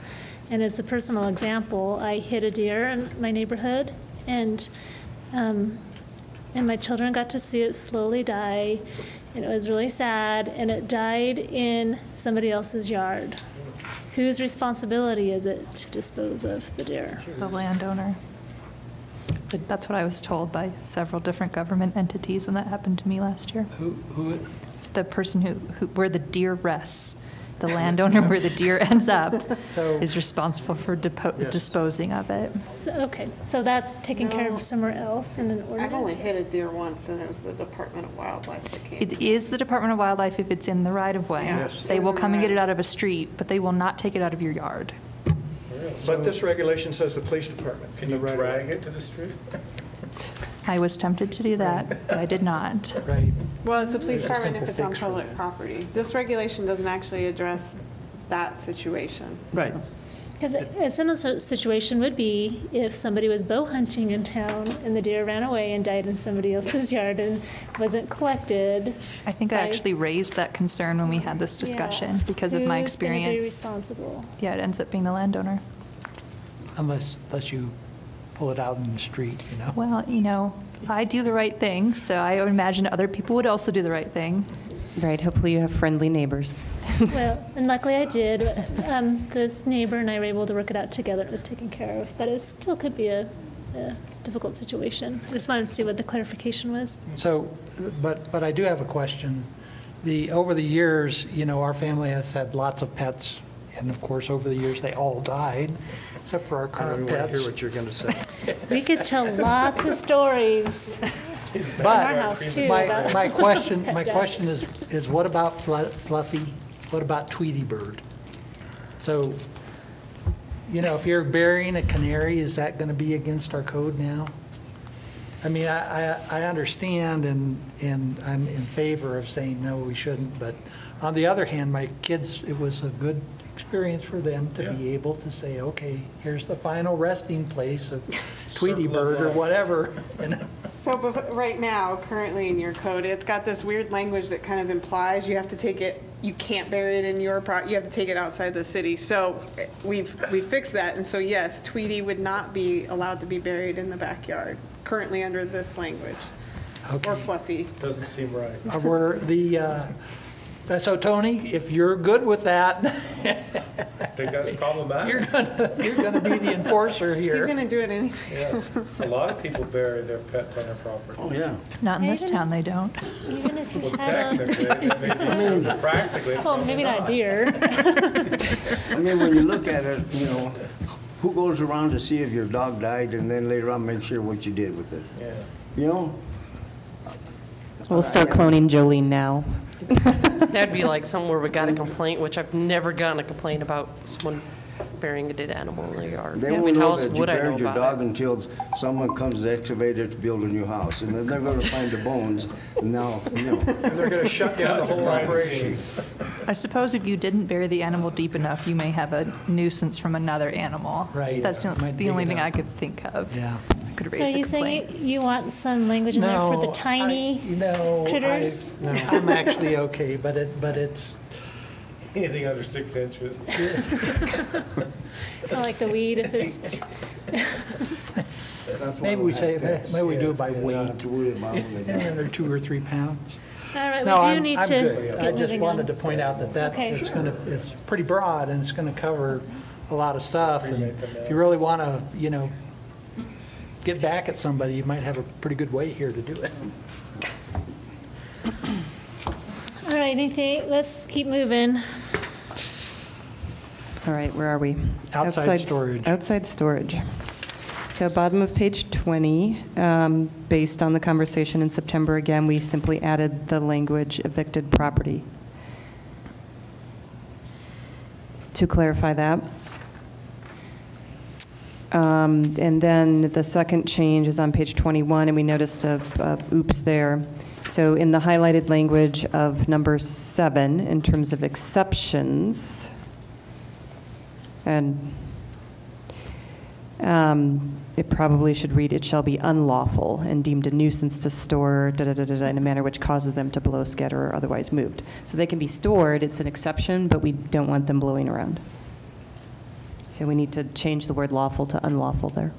and it's a personal example. I hit a deer in my neighborhood, and my children got to see it slowly die, and it was really sad, and it died in somebody else's yard. Whose responsibility is it to dispose of the deer? The landowner. But that's what I was told by several different government entities when that happened to me last year. Who, The person where the deer rests, the landowner where the deer ends up, So- is responsible for disposing of it. Okay, so that's taken care No. of somewhere else in an ordinance? I've only hit a deer once, and it was the Department of Wildlife that came. It is the Department of Wildlife if it's in the right-of-way. Yes. They It was will in the come and get it right- out of a street, but they will not take it out of your yard. But this regulation says the police department. Can you drag it to the street? I was tempted to do that, but I did not. right? Well, it's the police There's a department if simple it's on fix for public that. property. This regulation doesn't actually address that situation. Right. Because a similar situation would be if somebody was bow hunting in town and the deer ran away and died in somebody else's yard and wasn't collected. I think I by- actually raised that concern when we had this discussion Yeah. because of my Who's gonna be experience. responsible? Yeah, it ends up being the landowner. Unless you pull it out in the street, you know? Well, I do the right thing, so I would imagine other people would also do the right thing. Right, hopefully you have friendly neighbors. Well, and luckily I did. This neighbor and I were able to work it out together. It was taken care of, but it still could be a difficult situation. I just wanted to see what the clarification was. So, but I do have a question. Over the years, our family has had lots of pets, and of course, over the years, they all died, except for our I don't current want to hear pets. what you're going to say. We could tell lots of stories in our house too. about My question pet deaths. is what about Fluffy? What about Tweety Bird? So, if you're burying a canary, is that going to be against our code now? I mean, I understand and I'm in favor of saying, no, we shouldn't, but on the other hand, my kids, it was a good experience for them to be able to say, okay, here's the final resting place of Tweety Bird or whatever. So but right now, currently in your code, it's got this weird language that kind of implies you have to take it, you can't bury it in your you have to take it outside the city. So we fixed that, and so yes, Tweety would not be allowed to be buried in the backyard, currently under this language. Okay. Or Fluffy. Doesn't seem right. Were So Tony, if you're good with that, Think that's problematic? you're gonna be the enforcer He's here. going to do it anyway. Yeah. A lot of people bury their pets on their property. Oh, yeah. Not in this Even- town, they don't. Even if you Well, had a, technically, practically. well, maybe not deer. I mean, when you look at it, you know, who goes around to see if your dog died and then later on make sure what you did with it? Yeah. You know? We'll start cloning Jolene now. That'd be like somewhere we got a complaint, which I've never gotten a complaint about someone burying a dead animal in their yard. They I mean, won't how know else that you would I know buried your about dog it? until someone comes to excavate it to build a new house. And then they're gonna find the bones. And now, you know. And they're going to shut down the whole operation. I suppose if you didn't bury the animal deep enough, you may have a nuisance from another animal. Right. That's Might the dig only it thing up. I could think of. Yeah. I could So raise are a you saying complaint. you want some language in there for the No, tiny? No, critters? I'm actually okay, but it's, Anything under 6 inches. Kind of like the weed if it's, maybe we say, maybe we do it by You don't weight, have to worry about when they die. and they're 2 or 3 pounds. all right, No, we do I'm need to good. I get just moving wanted on. to point out that Okay. it's pretty broad, and it's gonna cover a lot of stuff. And if you really wanna, get back at somebody, you might have a pretty good way here to do it. All right, let's keep moving. All right, where are we? Outside storage. Outside storage. So bottom of page 20, based on the conversation in September, again, we simply added the language evicted property. To clarify that. And then the second change is on page 21, and we noticed a oops there. So in the highlighted language of number 7, in terms of exceptions, and it probably should read, "It shall be unlawful and deemed a nuisance to store da-da-da-da-da in a manner which causes them to blow, scatter, or otherwise moved." So they can be stored, it's an exception, but we don't want them blowing around. So we need to change the word lawful to unlawful there.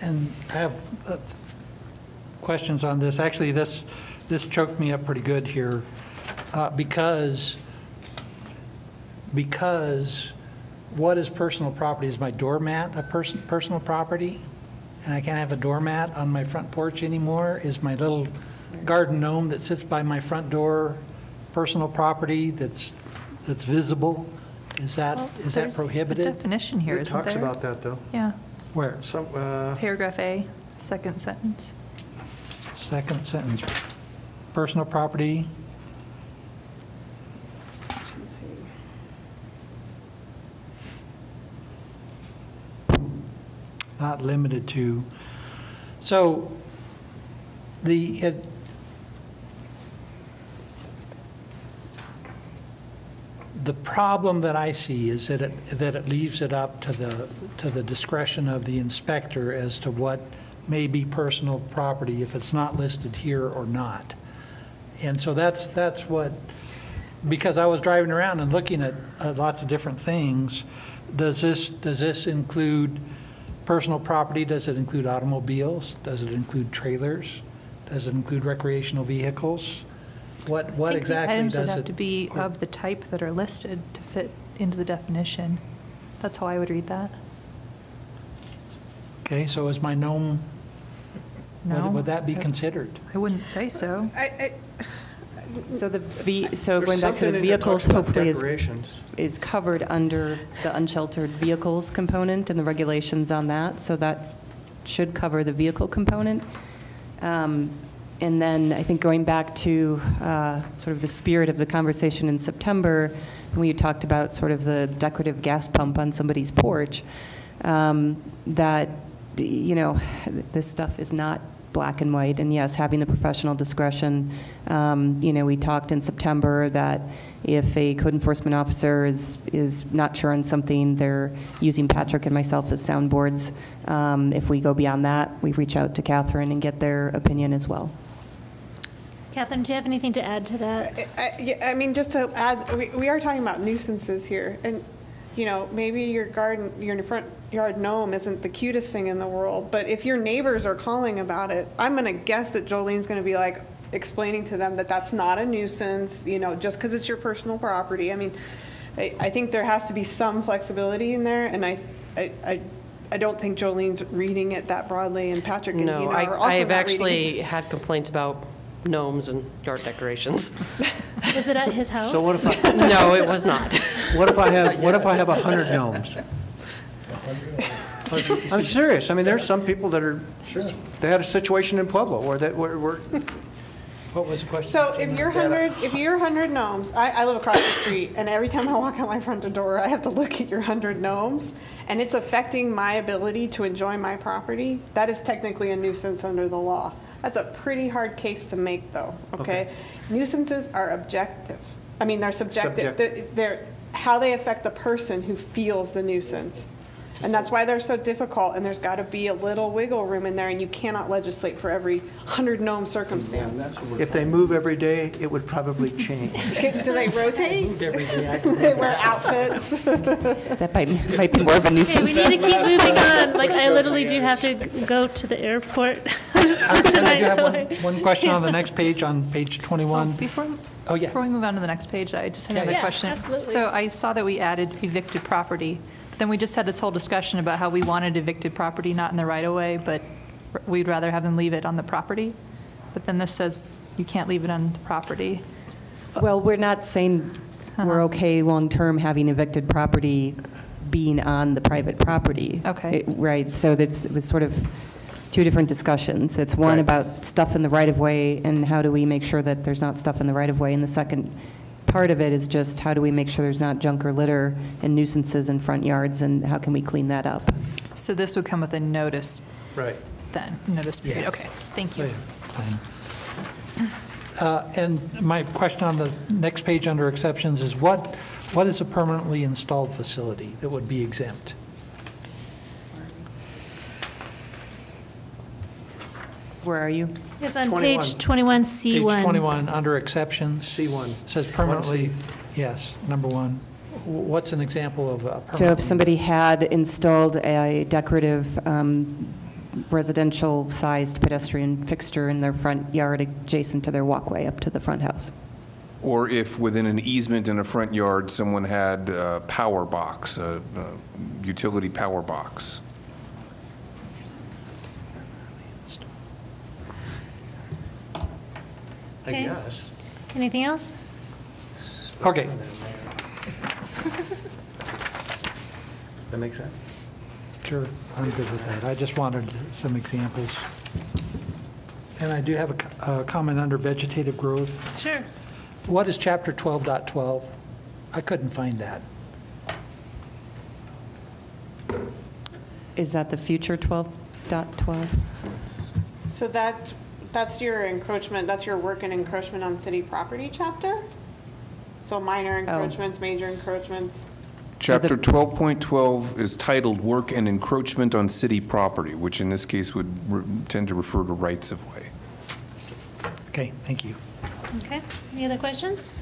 And I have questions on this. Actually, this choked me up pretty good here, because what is personal property? Is my doormat a personal property? And I can't have a doormat on my front porch anymore? Is my little garden gnome that sits by my front door personal property that's visible? Is that There's a prohibited? definition here, It isn't talks there? about that, though. Yeah, Where? Some, paragraph A, second sentence. Second sentence. Personal property. Not limited to. So the problem that I see is that it leaves it up to the discretion of the inspector as to what may be personal property if it's not listed here or not. And so that's what, because I was driving around and looking at lots of different things, does this include personal property? Does it include automobiles? Does it include trailers? Does it include recreational vehicles? What exactly Items would does have it? to be of the type that are listed to fit into the definition. That's how I would read that. Okay, so is my gnome, No? would that be considered? I wouldn't say so. So there's going back to something the in there that vehicles, talks about hopefully decorations. is covered under the unsheltered vehicles component and the regulations on that, so that should cover the vehicle component. And then I think going back to sort of the spirit of the conversation in September, when you talked about sort of the decorative gas pump on somebody's porch, that, this stuff is not black and white. And yes, having the professional discretion, we talked in September that if a code enforcement officer is not sure on something, they're using Patrick and myself as soundboards. If we go beyond that, we reach out to Catherine and get their opinion as well. Catherine, do you have anything to add to that? I mean, just to add, we are talking about nuisances here, and, maybe your front yard gnome isn't the cutest thing in the world, but if your neighbors are calling about it, I'm going to guess that Jolene's going to be like, explaining to them that that's not a nuisance, just because it's your personal property. I mean, I think there has to be some flexibility in there, and I don't think Jolene's reading it that broadly, and Patrick and Dina No, are also I've not reading actually had complaints about gnomes and yard decorations. Was it at his house? So what if I, No, it was not. what if I have 100 gnomes? I'm serious. I mean, there's some people that are, they had a situation in Pueblo where What was the question? So if you're 100 gnomes, I live across the street, and every time I walk out my front door, I have to look at your 100 gnomes, and it's affecting my ability to enjoy my property. That is technically a nuisance under the law. That's a pretty hard case to make, though, okay? Nuisances are objective. I mean, they're subjective. They're how they affect the person who feels the nuisance. And that's why they're so difficult, and there's got to be a little wiggle room in there, and you cannot legislate for every 100 gnome circumstance. if they move every day, it would probably change. Do they rotate? Do they wear outfits? That might be more of a Okay, nuisance. we need to keep moving on. Like, I literally do have to go to the airport And I do tonight, have so one question on the next page, on page 21. Oh, yeah. Before we move on to the next page, I just had Yeah, another yeah, question. absolutely. So I saw that we added evicted property, but then we just had this whole discussion about how we wanted evicted property not in the right-of-way, but we'd rather have them leave it on the property. But then this says you can't leave it on the property. Well, we're not saying we're okay long-term having evicted property being on the private property. Okay. Right, so it was sort of two different discussions. It's one Right. about stuff in the right-of-way and how do we make sure that there's not stuff in the right-of-way, and the second part of it is just how do we make sure there's not junk or litter and nuisances in front yards, and how can we clean that up? So this would come with a notice Right. then, notice period. Yes. Okay, thank you. And my question on the next page under exceptions is what is a permanently installed facility that would be exempt? Where are you? it's on 21. page 21C1. Page 21, under exceptions. C1. Says permanently, yes, number one. What's an example of a permanent? So if somebody had installed a decorative residential-sized pedestrian fixture in their front yard adjacent to their walkway up to the front house. Or if within an easement in a front yard, someone had a power box, a utility power box. I Okay. guess. Anything else? Okay, Does that make sense? sure, I'm good with that. I just wanted some examples. And I do have a comment under vegetative growth. Sure. What is chapter 12.12? I couldn't find that. Is that the future 12.12? So that's your encroachment, that's your work and encroachment on city property chapter? So minor encroachments, major encroachments? Chapter 12.12 is titled Work and Encroachment on City Property, which in this case would tend to refer to rights of way. Okay, thank you. Okay. Any other questions?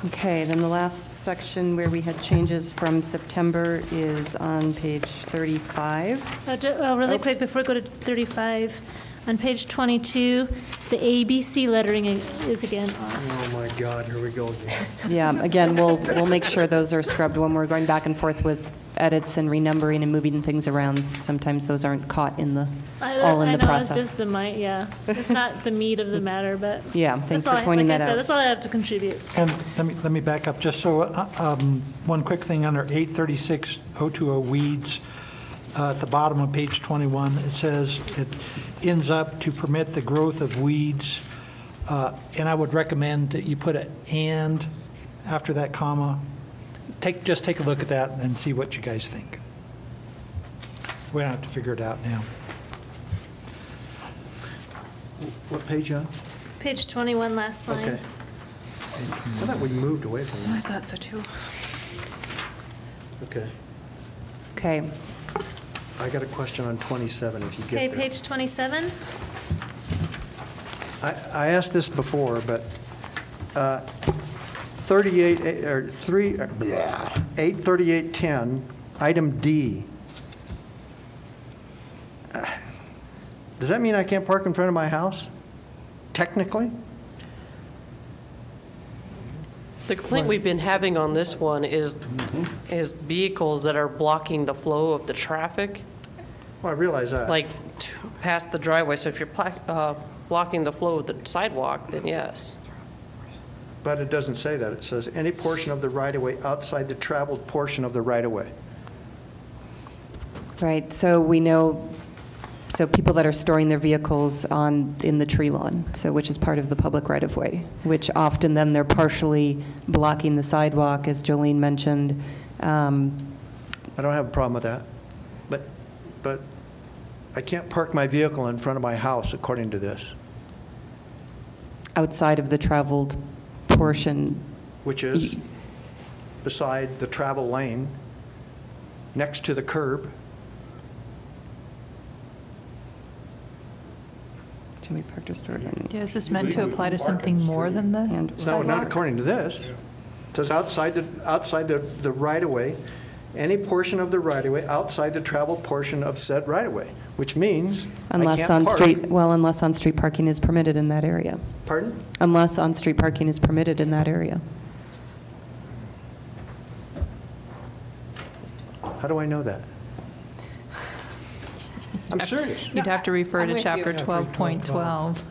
Okay, then the last section where we had changes from September is on page 35. Really quick, before we go to 35, on page 22, the ABC lettering is again off. Oh, my God, here we go again. Yeah, again, we'll make sure those are scrubbed when we're going back and forth with edits and renumbering and moving things around. Sometimes those aren't caught in the, all in the I know, process. it's just yeah. It's not the meat of the matter, but. Yeah, thanks that's all for pointing like that I said, out. that's all I have to contribute. And let me back up, just so, one quick thing under 836-020 weeds, at the bottom of page 21, it says it ends up to permit the growth of weeds, and I would recommend that you put an "and" after that comma. Just take a look at that and see what you guys think. We don't have to figure it out now. What page on? Page 21, last line. Okay. I thought we moved away from I that. thought so too. Okay. Okay, I got a question on 27, if you Okay, get there. page 27. I asked this before, but 83810, item D, Does that mean I can't park in front of my house? Technically? The complaint we've been having on this one is vehicles that are blocking the flow of the traffic, Well, I realize that. like past the driveway. So if you're blocking the flow of the sidewalk, then yes. But it doesn't say that. It says any portion of the right-of-way outside the traveled portion of the right-of-way. Right, so we know, so people that are storing their vehicles in the tree lawn, so which is part of the public right-of-way, which often then they're partially blocking the sidewalk, as Jolene mentioned. I don't have a problem with that. But I can't park my vehicle in front of my house according to this, Outside of the traveled portion, which is beside the travel lane, next to the curb. to be parked or stored on. Yeah, is this meant to apply to something more than the And No, not sidewalk? according to this. It says outside the right-of-way, any portion of the right-of-way outside the travel portion of said right-of-way, which means I Unless can't on park. street, well, unless on-street parking is permitted in that area. Pardon? Unless on-street parking is permitted in that area. How do I know that? I'm serious. You'd have to refer I'm to with you. chapter Yeah, 12.12.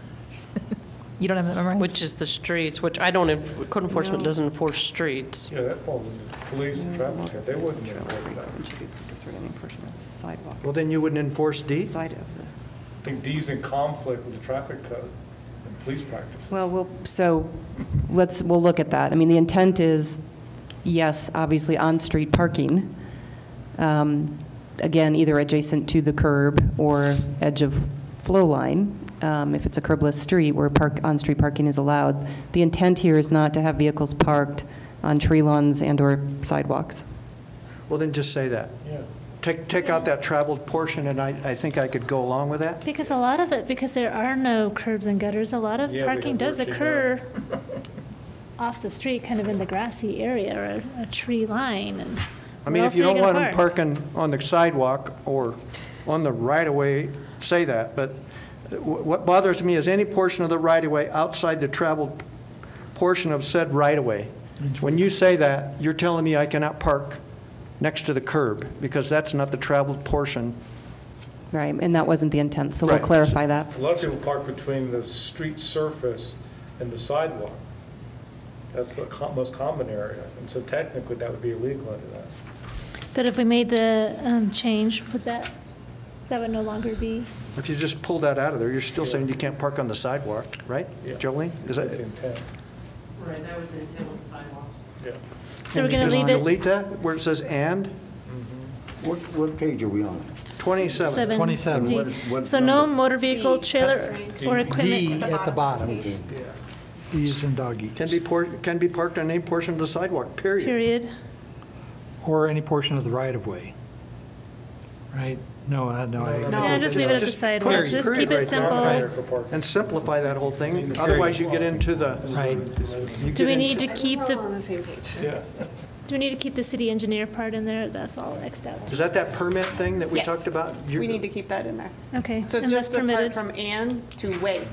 You don't have that memorized? Which is the streets, which I don't, code enforcement doesn't enforce streets. Yeah, that falls into police and traffic. They wouldn't enforce that. Sidewalk. Well, then you wouldn't enforce D? Side of the. I think D's in conflict with the traffic code and police practice. Well, we'll look at that. I mean, the intent is, yes, obviously on-street parking, again, either adjacent to the curb or edge of flow line. If it's a curbless street where on-street parking is allowed. The intent here is not to have vehicles parked on tree lawns and/or sidewalks. Well, then just say that. Yeah. Take out that traveled portion, and I think I could go along with that. Because a lot of it, because there are no curbs and gutters, a lot of Yeah, we parking have does virtually occur off the street, kind of in the grassy area or a tree line. And I mean, where if else you are don't gonna want them park? parking on the sidewalk or on the right-of-way, say that. But what bothers me is any portion of the right-of-way outside the traveled portion of said right-of-way. When you say that, you're telling me I cannot park next to the curb, because that's not the traveled portion. Right, and that wasn't the intent, so we'll Right. clarify that. A lot of people park between the street surface and the sidewalk. That's the most common area. And so technically, that would be illegal under that. But if we made the change, that would no longer be, If you just pull that out of there, you're still saying you can't park on the sidewalk, right, Yeah. Jolene? Is That's the that? intent. Right, that was the intent with the sidewalks. Yeah. so we're going Just to leave it delete that, where it says "and"? What page are we on? 27. 7. 27. D. What So no number? motor vehicle, trailer, or D equipment. at the bottom. D is in dog eat. Can be parked on any portion of the sidewalk, period. Period. Or any portion of the right-of-way. Right? No, I Yeah, just leave it at the Just sidewalk. period. Just keep Period it right there. simple. And simplify that whole thing, otherwise you get into the. Right. you Do get we into- need to keep We're all on the, the same page. Yeah. do we need to keep the city engineer part in there? That's all Xed out. Is that permit thing that we Yes. talked about? We need to keep that in there. Okay, So and that's just the part permitted. from "and" to "way,"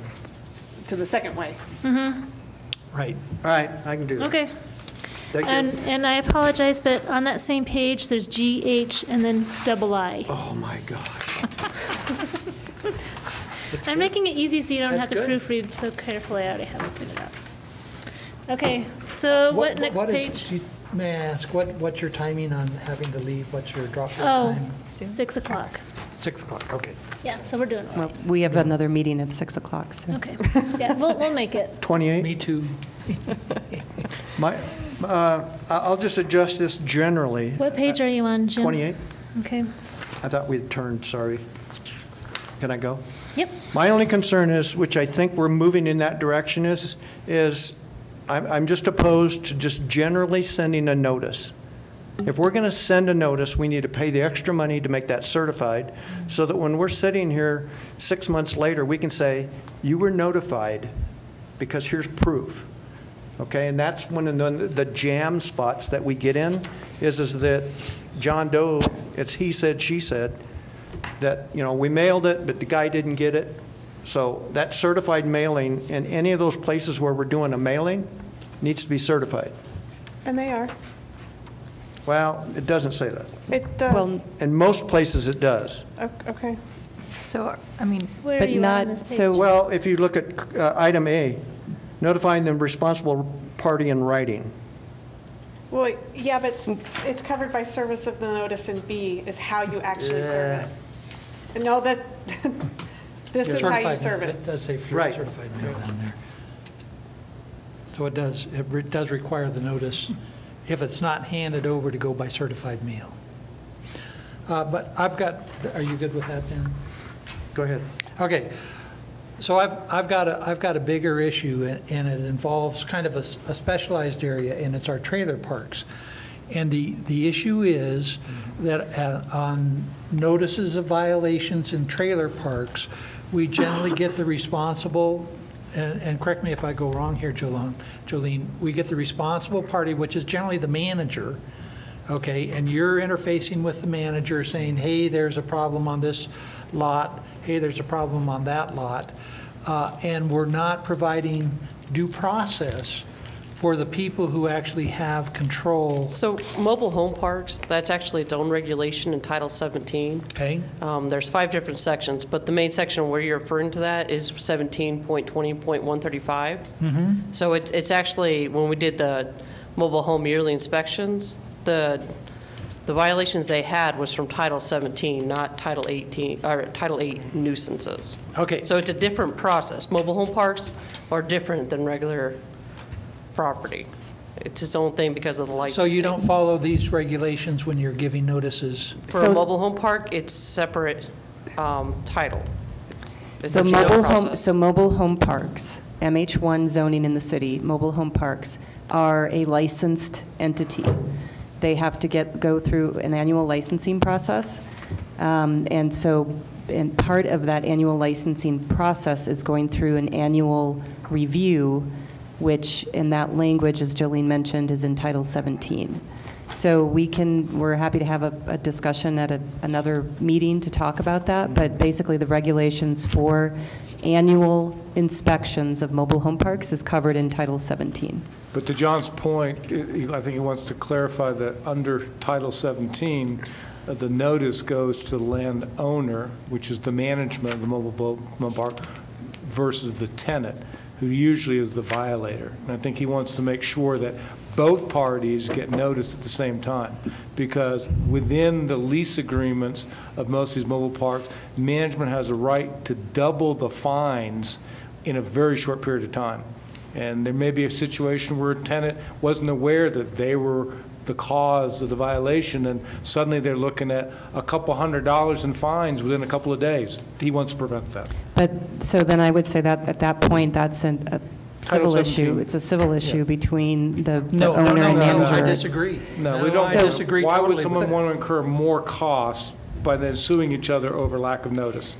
to the second "way." Right. All right, I can do that. Okay. Thank you. And I apologize, but on that same page, there's GH and then double I. Oh, my gosh. I'm making it easy so you don't have That's to good. proofread so carefully. I already have it printed out. Okay, so what next what is- page? May I ask, what's your timing on having to leave? What's your drop-dead Oh, time? 6 o'clock. 6 o'clock, okay. Yeah, so we're doing it. Well, we have another meeting at 6 o'clock, so. Okay, yeah, we'll make it. 28? Me too. I'll just adjust this generally. What page are you on, Jim? 28? Okay, I thought we'd turned, sorry. Can I go? yep. My only concern is, which I think we're moving in that direction, is I'm just opposed to just generally sending a notice. If we're going to send a notice, we need to pay the extra money to make that certified, so that when we're sitting here 6 months later, we can say, you were notified because here's proof. Okay, and that's one of the jam spots that we get in, is that John Doe, it's he said, she said. that, you know, we mailed it, but the guy didn't get it. So that certified mailing, in any of those places where we're doing a mailing, needs to be certified. And they are. Well, it doesn't say that. It does. Well, In most places, it does. Okay. So, I mean, Where are But you not on this page? so- Well, if you look at item A, notifying the responsible party in writing. Well, yeah, but it's covered by service of the notice, and B is how you actually serve it. No, that, this is how you Certified serve mail. it. It does say Right. certified mail down there. So it does require the notice, if it's not handed over, to go by certified mail. But are you good with that then? Go ahead. Okay, so I've got a bigger issue, and it involves kind of a specialized area, and it's our trailer parks. And the issue is that on notices of violations in trailer parks, we generally get the responsible, and correct me if I go wrong here, Jolene, we get the responsible party, which is generally the manager, okay, and you're interfacing with the manager saying, hey, there's a problem on this lot, hey, there's a problem on that lot, and we're not providing due process for the people who actually have control. So mobile home parks, that's actually its own regulation in Title 17. Okay? There's 5 different sections, but the main section where you're referring to that is 17.20.135. So it's actually, when we did the mobile home yearly inspections, the violations they had was from Title 17, not Title 18, or Title 8 nuisances. Okay. So it's a different process. Mobile home parks are different than regular property. It's its own thing because of the licensing. So you don't follow these regulations when you're giving notices? For a mobile home park, it's separate title. It's So a separate mobile home, process. so mobile home parks, MH1 zoning in the city, mobile home parks are a licensed entity. They have to go through an annual licensing process. And part of that annual licensing process is going through an annual review, which in that language, as Jolene mentioned, is in Title 17. So we're happy to have a discussion at another meeting to talk about that, but basically the regulations for annual inspections of mobile home parks is covered in Title 17. But to John's point, I think he wants to clarify that under Title 17, the notice goes to the landowner, which is the management of the mobile home park, versus the tenant, who usually is the violator. And I think he wants to make sure that both parties get notice at the same time, because within the lease agreements of most of these mobile parks, management has a right to double the fines in a very short period of time. And there may be a situation where a tenant wasn't aware that they were the cause of the violation, and suddenly they're looking at a couple $100 in fines within a couple of days. He wants to prevent that. But, so then I would say that at that point, that's a Title civil issue. 17. It's a civil issue between the No, owner and manager. I disagree. No, we don't. I disagree Why totally would someone with that. want to incur more costs by then suing each other over lack of notice?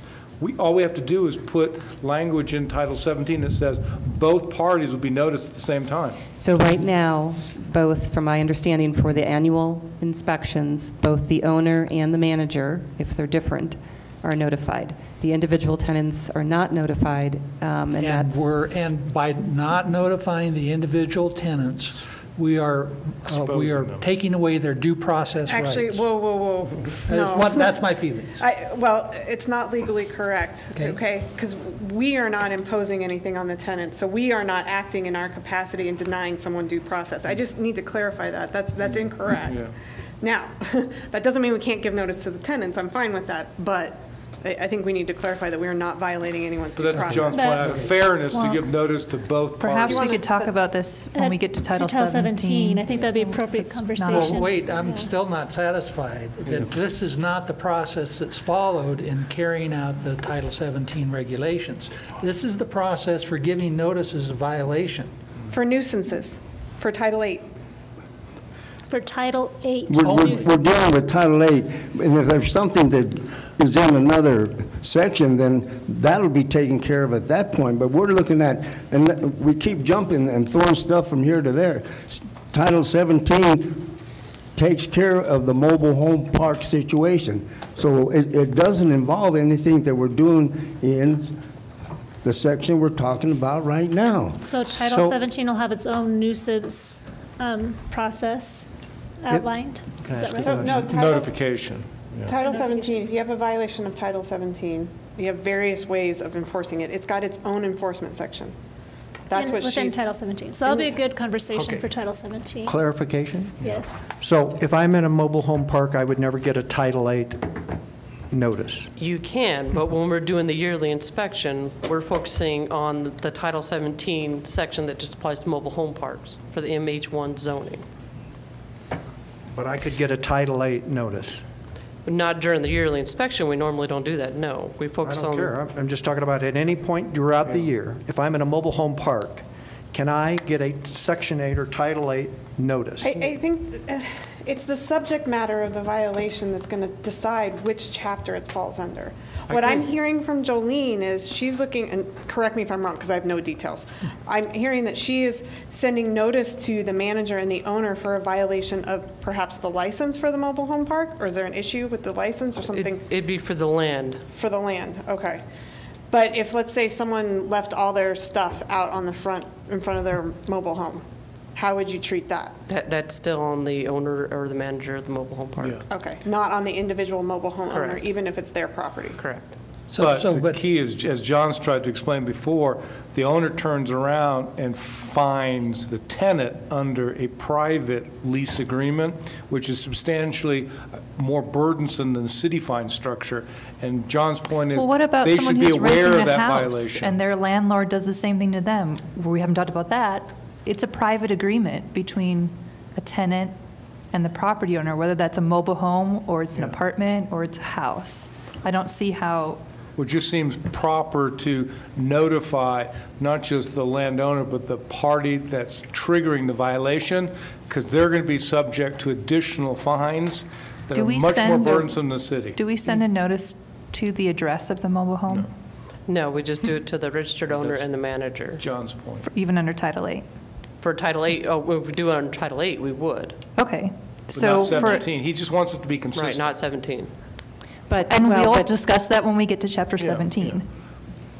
All we have to do is put language in Title 17 that says both parties will be noticed at the same time. So right now, both, from my understanding, for the annual inspections, both the owner and the manager, if they're different, are notified. The individual tenants are not notified, and that's... And by not notifying the individual tenants, we are Exposing them. taking away their due process rights. Actually, whoa. That's my feelings. Well, it's not legally correct, Okay. okay? Because we are not imposing anything on the tenant, so we are not acting in our capacity and denying someone due process. I just need to clarify that. That's incorrect. Yeah. Now, that doesn't mean we can't give notice to the tenants. I'm fine with that, but I think we need to clarify that we are not violating anyone's So due that's process. John's point, fairness to Well, give notice to both perhaps parties. we could talk about this when we get to Title 17. I think that'd be appropriate It's not- conversation. Well, wait, I'm still not satisfied that this is not the process that's followed in carrying out the Title 17 regulations. This is the process for giving notices of violation. For nuisances, for Title 8. For Title 8 We're nuisances. dealing with Title 8, and if there's something that is in another section, then that'll be taken care of at that point. But we're looking at, and we keep jumping and throwing stuff from here to there. Title 17 takes care of the mobile home park situation. So it doesn't involve anything that we're doing in the section we're talking about right now. So Title 17 will have its own nuisance process outlined? Is that right? So, no, Notification. Title 17, if you have a violation of Title 17, you have various ways of enforcing it. It's got its own enforcement section. That's what Within she's, Title 17. So that'll be a good conversation Okay. for Title 17. Clarification? Yes. So if I'm in a mobile home park, I would never get a Title 8 notice? You can, but when we're doing the yearly inspection, we're focusing on the Title 17 section that just applies to mobile home parks for the MH1 zoning. But I could get a Title 8 notice? Not during the yearly inspection, we normally don't do that, no. We I focus don't on. care. I'm just talking about at any point throughout the year, if I'm in a mobile home park, can I get a Section 8 or Title 8 notice? I think it's the subject matter of the violation that's going to decide which chapter it falls under. What I'm hearing from Jolene is she's looking, and correct me if I'm wrong because I have no details. I'm hearing that she is sending notice to the manager and the owner for a violation of perhaps the license for the mobile home park? Or is there an issue with the license or something? It'd be for the land. For the land, okay. But if, let's say, someone left all their stuff out on the front, in front of their mobile home, how would you treat that? That's still on the owner or the manager of the mobile home park. Yeah. Okay, not on the individual mobile home owner, Correct. even if it's their property? Correct. But the key is, as John's tried to explain before, the owner turns around and fines the tenant under a private lease agreement, which is substantially more burdensome than the city fine structure. And John's point is, Well, what about they someone should be who's aware renting of a that house violation. and their landlord does the same thing to them? We haven't talked about that. It's a private agreement between a tenant and the property owner, whether that's a mobile home or it's an apartment or it's a house. I don't see how, It just seems proper to notify not just the landowner, but the party that's triggering the violation, because they're going to be subject to additional fines that Do are we much more send- burdensome than the city. do we send a notice to the address of the mobile home, No, we just do it to the registered owner and the manager. John's point. even under Title 8? For Title 8, if we do it on Title 8, we would. Okay. But So not for, 17. He just wants it to be Right, consistent. not 17. But, and well, we'll but- discuss that when we get to Chapter 17.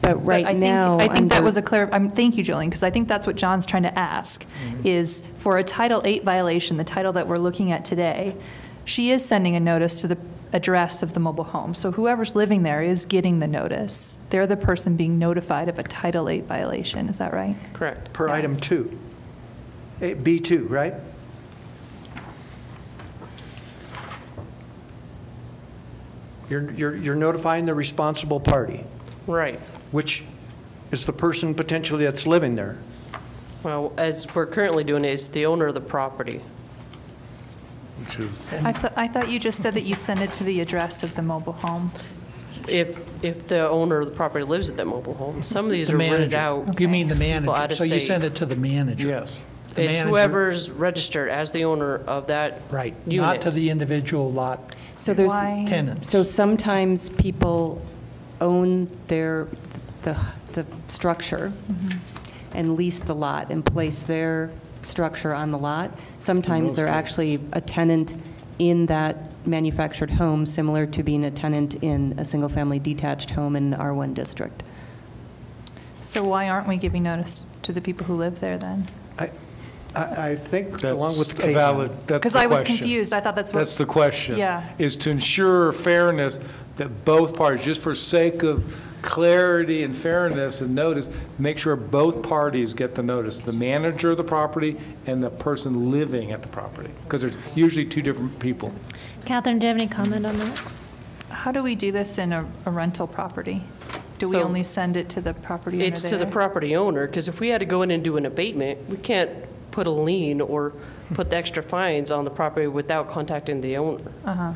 but But right now, I think that under- was a clear, thank you, Jolene, because I think that's what John's trying to ask, is for a Title 8 violation, the title that we're looking at today, she is sending a notice to the address of the mobile home. So whoever's living there is getting the notice. They're the person being notified of a Title 8 violation, is that right? Correct. Per item 2. B2, right? You're notifying the responsible party, Right. which is the person potentially that's living there. Well, as we're currently doing it, it's the owner of the property. Which is, I thought you just said that you send it to the address of the mobile home. If the owner of the property lives at that mobile home. Some of these The are rented manager. out. You mean the People manager? out of So you state. send it to the manager? yes. The It's manager- whoever's registered as the owner of that Right, unit. not to the individual lot So there's, Why? tenants. so sometimes people own the structure and lease the lot and place their structure on the lot. Sometimes they're actually a tenant in that manufactured home, similar to being a tenant in a single-family detached home in an R1 district. So why aren't we giving notice to the people who live there then? I think, That's along with a valid, Caitlin, that's the Because I was question. confused. I thought that's what. That's the question. Yeah. Is to ensure fairness that both parties, just for sake of clarity and fairness and notice, make sure both parties get the notice, the manager of the property and the person living at the property, because there's usually two different people. Catherine, do you have any comment on that? How do we do this in a rental property? Do we So- only send it to the property owner It's to the there? property owner, because if we had to go in and do an abatement, we can't put a lien or put the extra fines on the property without contacting the owner. Uh-huh.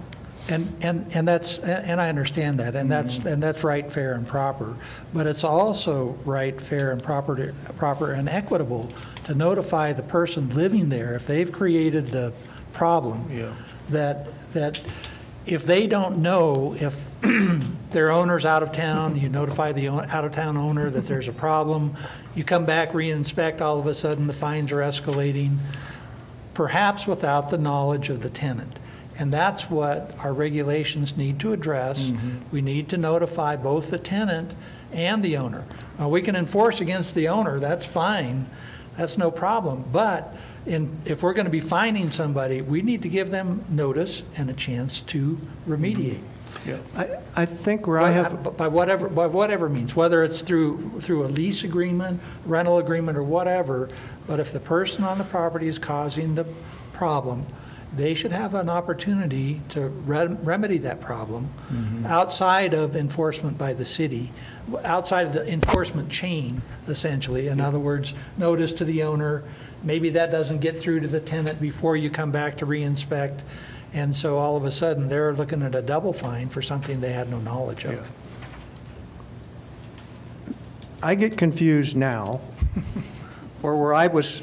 And that's, and I understand that, and that's right, fair, and proper. But it's also right, fair, and proper and equitable to notify the person living there if they've created the problem. Yeah. That if they don't know if their owner's out of town, you notify the out-of-town owner that there's a problem. You come back, re-inspect, all of a sudden the fines are escalating. perhaps without the knowledge of the tenant. And that's what our regulations need to address. We need to notify both the tenant and the owner. We can enforce against the owner, that's fine, that's no problem. But if we're going to be fining somebody, we need to give them notice and a chance to remediate. I think where I have, By whatever means, whether it's through a lease agreement, rental agreement, or whatever, but if the person on the property is causing the problem, they should have an opportunity to remedy that problem outside of enforcement by the city, outside of the enforcement chain, essentially. In other words, notice to the owner, maybe that doesn't get through to the tenant before you come back to re-inspect, and so all of a sudden, they're looking at a double fine for something they had no knowledge of. I get confused now, or where I was,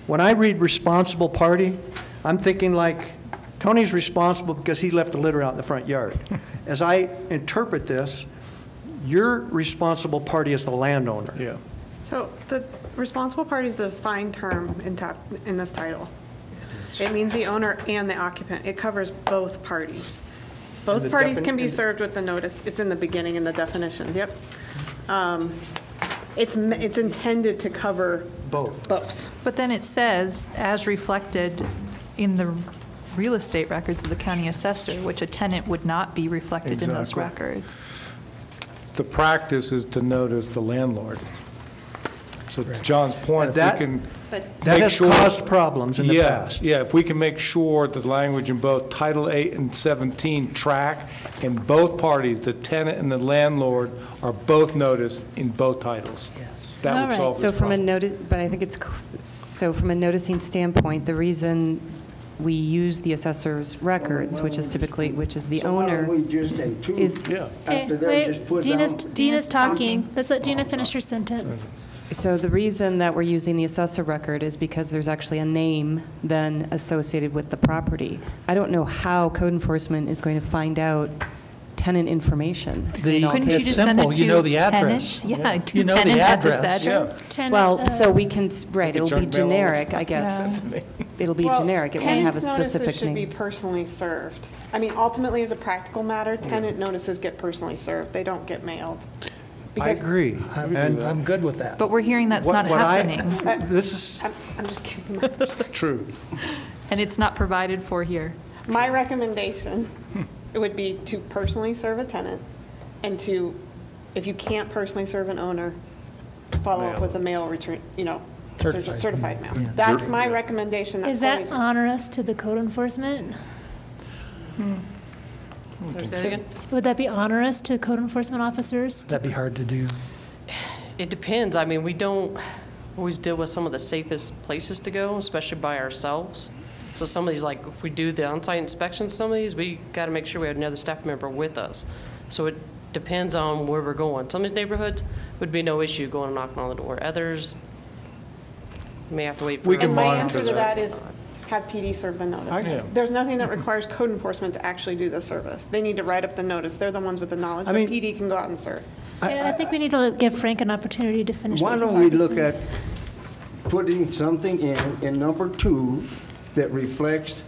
when I read responsible party, I'm thinking like, Tony's responsible because he left the litter out in the front yard. As I interpret this, your responsible party is the landowner. Yeah. So the responsible party is a defined term in this title. It means the owner and the occupant. It covers both parties. Both parties can be served with the notice. It's in the beginning in the definitions, yep. It's intended to cover Both. But then it says, as reflected in the real estate records of the county assessor, which a tenant would not be reflected in those Exactly. records. The practice is to notice the landlord. So to John's point, if we That- can That make has sure. caused problems in the Yeah, past. Yeah, if we can make sure that the language in both Title 8 and 17 track, and both parties, the tenant and the landlord, are both noticed in both titles. That All would right. solve this So from a problem. notice, but I think so from a noticing standpoint, the reason we use the assessor's records, which is the So why don't owner, we just, and two, is, Yeah. Okay, after that, just wait, put Dina's down. talking. Let's let Dina finish her sentence. so the reason that we're using the assessor record is because there's actually a name then associated with the property. I don't know how code enforcement is going to find out tenant information. The- Couldn't you It's just send it simple. to You know the tenant? address. Yeah, to You know the tenant at this address. address. Tenant, Well, so we can, right, Like a it'll be junk mail all the generic, time. I guess. It'll be Well, generic, it won't have a tenant's specific notices should be name. personally served. I mean, ultimately, as a practical matter, tenant notices get personally served. They don't get mailed. I Because agree. And I'm good with that. But we're hearing that's what- not what I- happening, This is, I'm just kidding. Truth. and it's not provided for here. My recommendation would be to personally serve a tenant and to, if you can't personally serve an owner, follow up with a mail return, certified mail. Yeah. That's my recommendation. That's Is that always- onerous to the code enforcement? Sorry, say that again? Would that be onerous to code enforcement officers? That'd be hard to do. It depends. I mean, we don't always deal with some of the safest places to go, especially by ourselves. So some of these, like, if we do the on-site inspections, some of these, we got to make sure we have another staff member with us. So it depends on where we're going. Some of these neighborhoods would be no issue going and knocking on the door. Others may have to wait for. We can And my monitor answer to that. that is have PD serve the Yeah. notice. There's nothing that requires code enforcement to actually do the service. They need to write up the notice. They're the ones with the knowledge. I The mean- PD can go out and serve. Yeah, I think we need to give Frank an opportunity to finish. Why what he's don't we already look said. at putting something in number 2 that reflects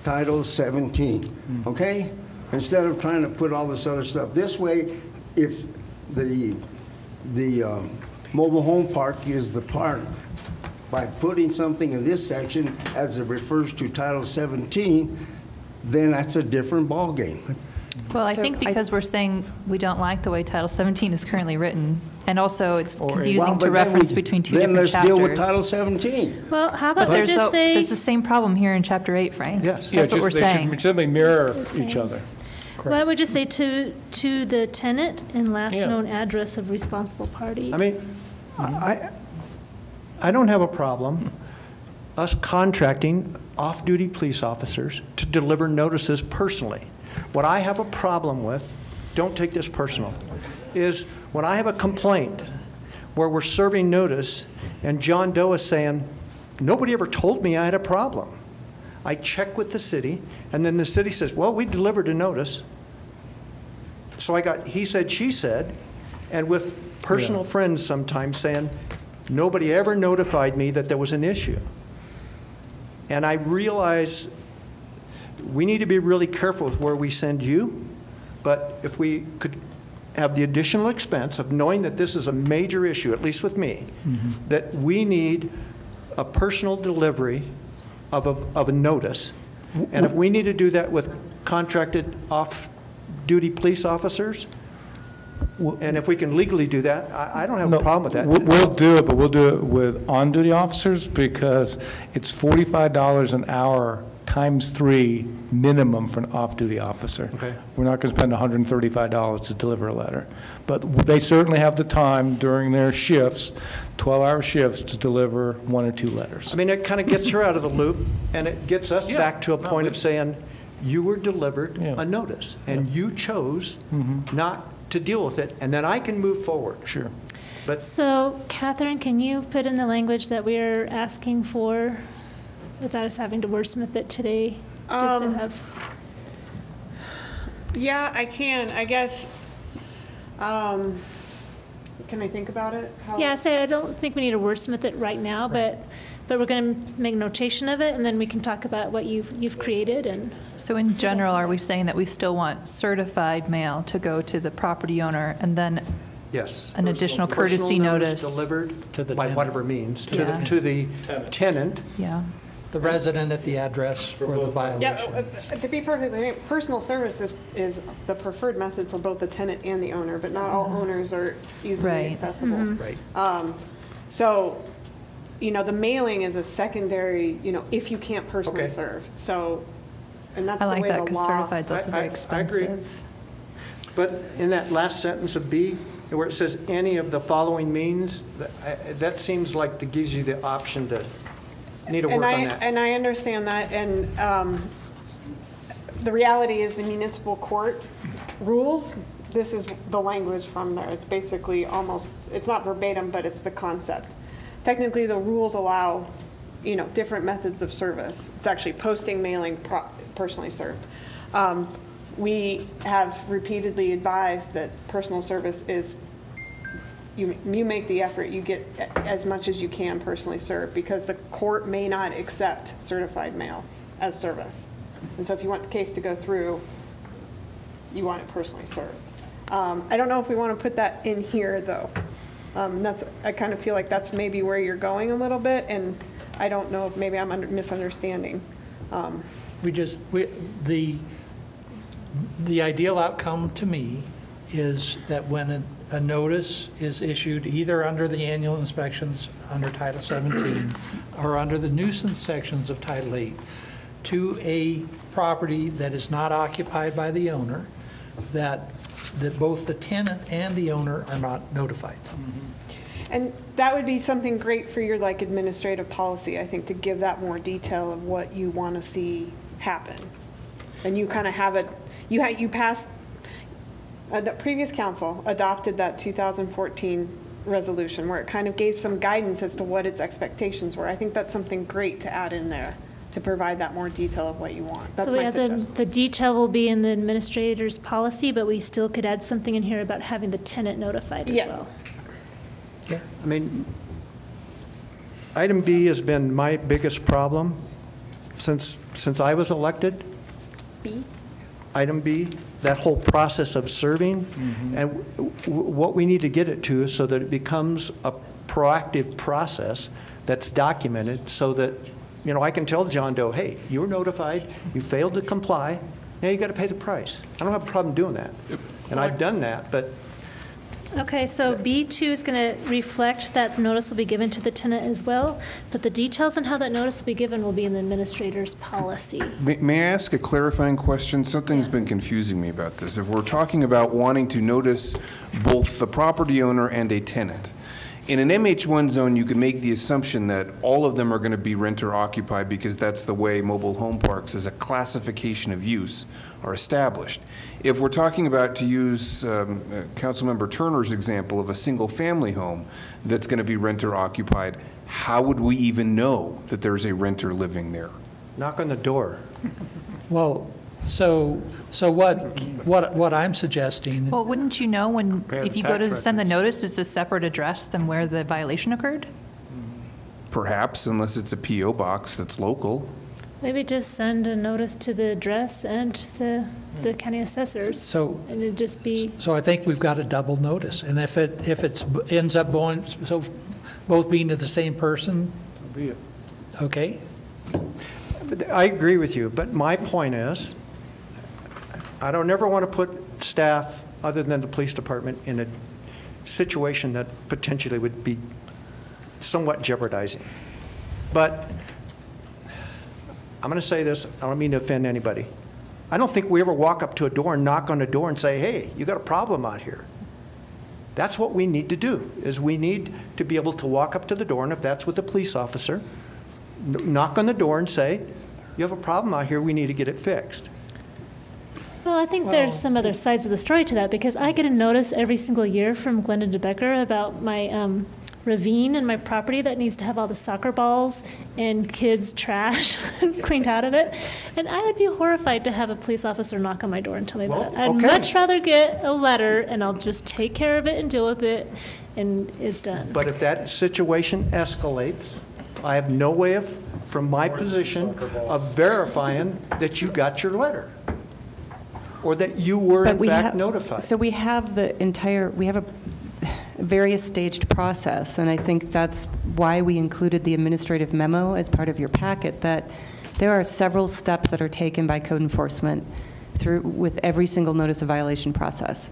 Title 17, okay? Instead of trying to put all this other stuff. This way, if the mobile home park is the part, by putting something in this section as it refers to Title 17, then that's a different ballgame. Well, I So think because we're saying we don't like the way Title 17 is currently written, and also it's Or- confusing Well, to but then reference we- between two different Then let's deal with chapters. Title 17. Well, how But about we there's just there's the say, same problem here in Chapter 8, Frank. Yes. Yeah, That's what just we're they should saying. simply mirror each other. why would you say to the tenant and last Yeah. known address of responsible party? I mean, I don't have a problem us contracting off-duty police officers to deliver notices personally. What I have a problem with, don't take this personal, is when I have a complaint where we're serving notice and John Doe is saying, nobody ever told me I had a problem. I check with the city, and then the city says, well, we delivered a notice. So I got he said, she said, and with personal friends sometimes saying, Nobody ever notified me that there was an issue. And I realize we need to be really careful with where we send you, but if we could have the additional expense of knowing that this is a major issue, at least with me, that we need a personal delivery of a notice. And if we need to do that with contracted off-duty police officers, and if we can legally do that, I don't have a problem with that. We'll do it, but we'll do it with on-duty officers because it's $45 an hour times 3 minimum for an off-duty officer. Okay. We're not going to spend $135 to deliver a letter. But they certainly have the time during their shifts, 12-hour shifts, to deliver 1 or 2 letters. I mean, it kind of gets her out of the loop, and it gets us back to a point of saying, you were delivered a notice, and you chose not to deal with it, and then I can move forward. Sure. But So, Catherine, can you put in the language that we're asking for without us having to wordsmith it today? Just to have. Yeah, I can, I guess. Can I think about it? Yeah, so I don't think we need to wordsmith it right now, but we're going to make notation of it, and then we can talk about what you've created. And So in general, are we saying that we still want certified mail to go to the property owner and then yes. an additional courtesy Personal notice? delivered To the by tenant. whatever means, Yeah. to the tenant. Yeah. The resident at the address for the violation. Yeah, to be perfectly frank, personal service is the preferred method for both the tenant and the owner, but not all owners are easily Right. accessible. Right. So, the mailing is a secondary, if you can't personally Okay. serve. So, and that's I the like way that the because law. certified's also very I agree. expensive. But in that last sentence of B, where it says any of the following means, that seems like it gives you the option to need to work on that. And I understand that, and the reality is the municipal court rules, this is the language from there. It's basically almost, it's not verbatim, but it's the concept. Technically, the rules allow, different methods of service. It's actually posting, mailing, personally served. We have repeatedly advised that personal service is, you make the effort, you get as much as you can personally served, because the court may not accept certified mail as service. And so if you want the case to go through, you want it personally served. I don't know if we want to put that in here, though. I kind of feel like that's maybe where you're going a little bit, and I don't know if maybe I'm misunderstanding. The ideal outcome to me is that when a notice is issued either under the annual inspections under Title 17 or under the nuisance sections of Title 8 to a property that is not occupied by the owner, that both the tenant and the owner are not notified. And that would be something great for your administrative policy, I think, to give that more detail of what you want to see happen. And you kind of have it, you passed, the previous council adopted that 2014 resolution where it kind of gave some guidance as to what its expectations were. I think that's something great to add in there to provide that more detail of what you want. That's my suggestion. The detail will be in the administrator's policy, but we still could add something in here about having the tenant notified as well. I mean, item B has been my biggest problem since I was elected. B? Item B, that whole process of serving, and what we need to get it to is so that it becomes a proactive process that's documented so that, I can tell John Doe, hey, you were notified, you failed to comply, now you got to pay the price. I don't have a problem doing that. And I've done that, but Okay, so B2 is going to reflect that notice will be given to the tenant as well, but the details on how that notice will be given will be in the administrator's policy. May I ask a clarifying question? Something's been confusing me about this. If we're talking about wanting to notice both the property owner and a tenant, in an MH1 zone, you can make the assumption that all of them are going to be renter occupied because that's the way mobile home parks as a classification of use are established. If we're talking about, to use Councilmember Turner's example of a single family home that's going to be renter occupied, how would we even know that there's a renter living there? knock on the door. Well, So what I'm suggesting, Well, wouldn't you know when, Compare the if you go to tax send the records. notice, it's a separate address than where the violation occurred? Perhaps, unless it's a PO box that's local. Maybe just send a notice to the address and the county assessors. so, And it'd just be, so I think we've got a double notice. And if it ends up going, so both being to the same person, So be it. okay? I agree with you, but my point is, I don't ever want to put staff, other than the police department, in a situation that potentially would be somewhat jeopardizing. But I'm going to say this, I don't mean to offend anybody. I don't think we ever walk up to a door and knock on a door and say, hey, you got a problem out here. That's what we need to do, is we need to be able to walk up to the door, and if that's with a police officer, knock on the door and say, you have a problem out here, we need to get it fixed. well, I think there's some other sides of the story to that, because I get a notice every single year from Glenda DeBecker about my ravine in my property that needs to have all the soccer balls and kids' trash cleaned out of it. And I would be horrified to have a police officer knock on my door and tell me Well, that. I'd okay. much rather get a letter and I'll just take care of it and deal with it, and it's done. But if that situation escalates, I have no way of, from my position, of verifying that you got your letter, or that you were But in we fact have- notified. So we have we have a various staged process, and I think that's why we included the administrative memo as part of your packet, that there are several steps that are taken by code enforcement with every single notice of violation process.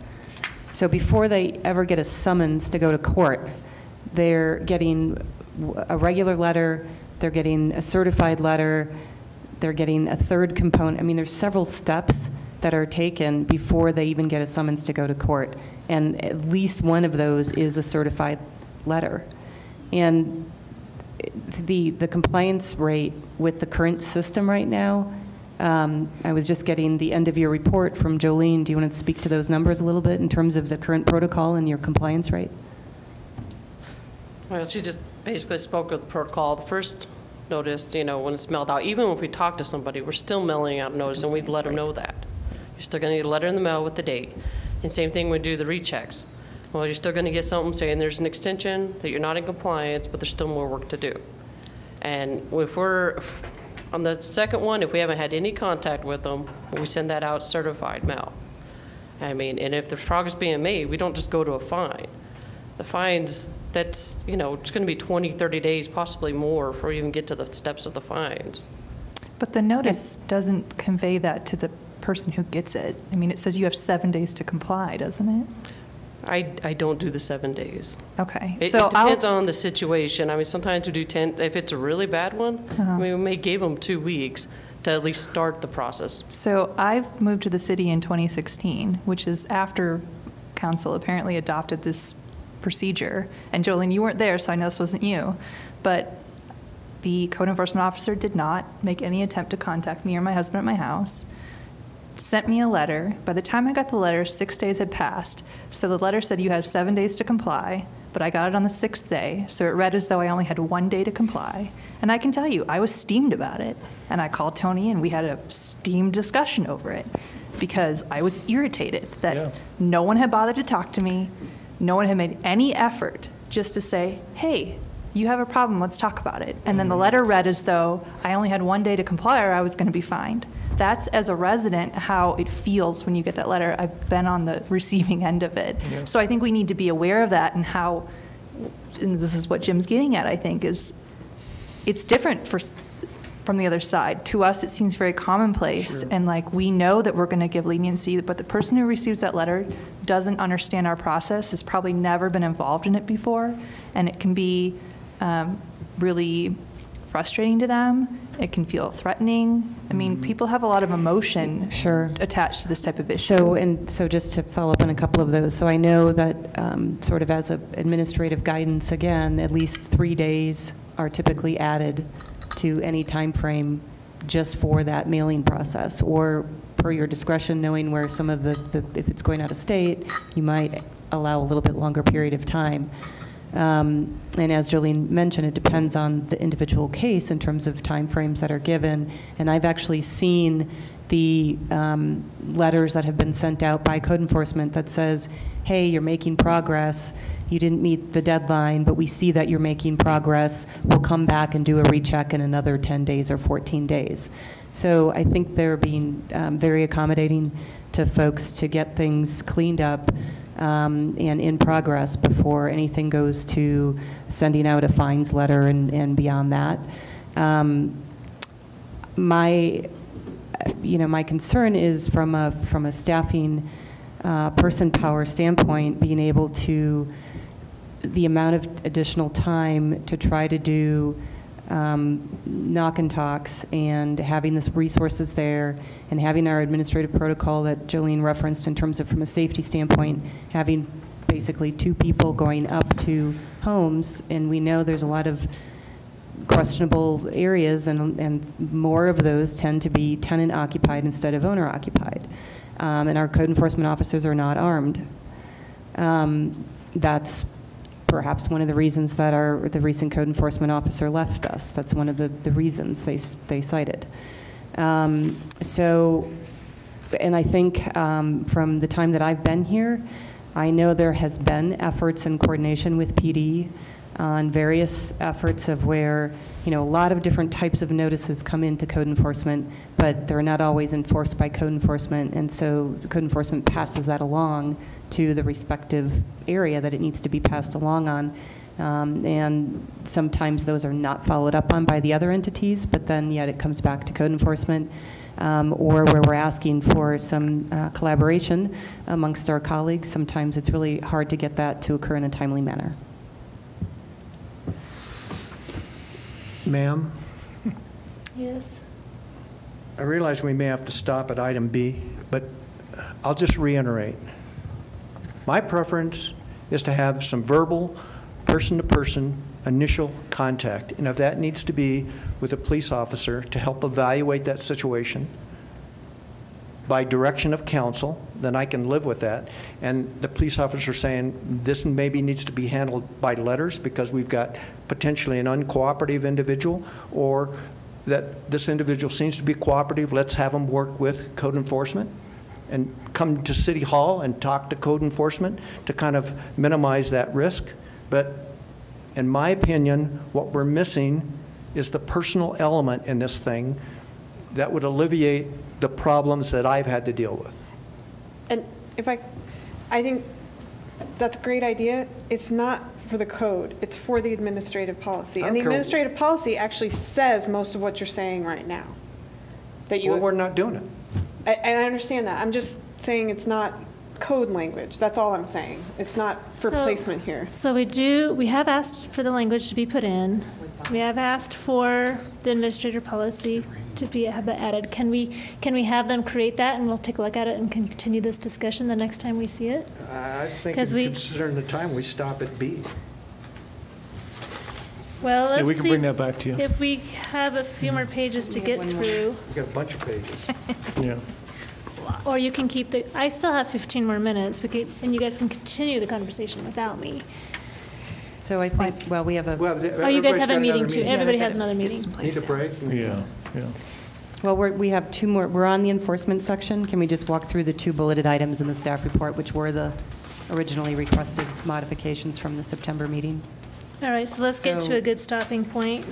So before they ever get a summons to go to court, they're getting a regular letter, they're getting a certified letter, they're getting a third component. I mean, there's several steps that are taken before they even get a summons to go to court. And at least one of those is a certified letter. And the compliance rate with the current system right now, I was just getting the end-of-year report from Jolene. Do you want to speak to those numbers a little bit in terms of the current protocol and your compliance rate? Well, she just basically spoke of the protocol. The first notice, when it's mailed out, even if we talk to somebody, we're still mailing out a notice, and we'd let them know that. You're still going to get a letter in the mail with the date. And same thing, we do the rechecks. Well, you're still going to get something saying there's an extension, that you're not in compliance, but there's still more work to do. And if we're, on the second one, if we haven't had any contact with them, we send that out certified mail. I mean, and if there's progress being made, we don't just go to a fine. The fines, that's, it's going to be 20, 30 days, possibly more, before we even get to the steps of the fines. But the notice doesn't convey that to the person who gets it. I mean, it says you have 7 days to comply, doesn't it? I don't do the 7 days. Okay. It So depends on the situation. I mean, sometimes we do 10, if it's a really bad one, I mean, we may give them 2 weeks to at least start the process. So I've moved to the city in 2016, which is after council apparently adopted this procedure. And Jolene, you weren't there, so I know this wasn't you. But the code enforcement officer did not make any attempt to contact me or my husband at my house, sent me a letter. By the time I got the letter, 6 days had passed. So the letter said you have 7 days to comply, but I got it on the 6th day. So it read as though I only had 1 day to comply. And I can tell you, I was steamed about it. And I called Tony and we had a steamed discussion over it because I was irritated that no one had bothered to talk to me. No one had made any effort just to say, hey, you have a problem, let's talk about it. And then the letter read as though I only had 1 day to comply or I was going to be fined. That's, as a resident, how it feels when you get that letter. I've been on the receiving end of it. So I think we need to be aware of that and how, and this is what Jim's getting at, I think, is it's different from the other side. To us, it seems very commonplace, and like we know that we're going to give leniency, but the person who receives that letter doesn't understand our process, has probably never been involved in it before, and it can be really frustrating to them. It can feel threatening. I mean, people have a lot of emotion attached to this type of issue. So just to follow up on a couple of those, so I know that sort of as a administrative guidance, again, at least 3 days are typically added to any time frame just for that mailing process, or per your discretion, knowing where some of the if it's going out of state, you might allow a little bit longer period of time. And as Jolene mentioned, it depends on the individual case in terms of timeframes that are given. And I've actually seen the letters that have been sent out by code enforcement that says, hey, you're making progress. You didn't meet the deadline, but we see that you're making progress. We'll come back and do a recheck in another 10 days or 14 days. So I think they're being very accommodating to folks to get things cleaned up and in progress before anything goes to sending out a fines letter and beyond that. My concern is from a staffing person power standpoint, being able to, the amount of additional time to try to do knock and talks and having the resources there and having our administrative protocol that Jolene referenced in terms of from a safety standpoint, having basically 2 people going up to homes, and we know there's a lot of questionable areas, and more of those tend to be tenant occupied instead of owner occupied. And our code enforcement officers are not armed. That's perhaps one of the reasons that the recent code enforcement officer left us. That's one of the reasons they cited. And I think from the time that I've been here, I know there has been efforts in coordination with PD on various efforts of where, a lot of different types of notices come into code enforcement, but they're not always enforced by code enforcement, and so code enforcement passes that along to the respective area that it needs to be passed along on. And sometimes those are not followed up on by the other entities, but then yet it comes back to code enforcement, or where we're asking for some collaboration amongst our colleagues. Sometimes it's really hard to get that to occur in a timely manner. Ma'am, Yes. I realize we may have to stop at item B, but I'll just reiterate. My preference is to have some verbal, person-to-person initial contact, and if that needs to be with a police officer to help evaluate that situation by direction of counsel, then I can live with that. And the police officer saying this maybe needs to be handled by letters because we've got potentially an uncooperative individual, or that this individual seems to be cooperative, let's have them work with code enforcement and come to City Hall and talk to code enforcement to kind of minimize that risk. But in my opinion, what we're missing is the personal element in this thing that would alleviate the problems that I've had to deal with. And if I think that's a great idea. It's not for the code, it's for the administrative policy. And the administrative policy actually says most of what you're saying right now. That you. Well, we're not doing it. And I understand that. I'm just saying it's not code language. That's all I'm saying. It's not for placement here. So we have asked for the language to be put in. We have asked for the administrator policy to have that added. Can we have them create that, and we'll take a look at it and continue this discussion the next time we see it? I think considering the time, we stop at B. Well, let's see. Yeah, we can bring that back to you. If we have a few more pages to get through. We've got a bunch of pages. Yeah. Or you can keep I still have 15 more minutes, and you guys can continue the conversation without me. So I think, well, we have a, Oh, you guys have a meeting too. Everybody has another meeting. Need a break? Yeah, yeah. well, we have 2 more. We're on the enforcement section. Can we just walk through the 2 bulleted items in the staff report, which were the originally requested modifications from the September meeting? All right, so let's get to a good stopping point.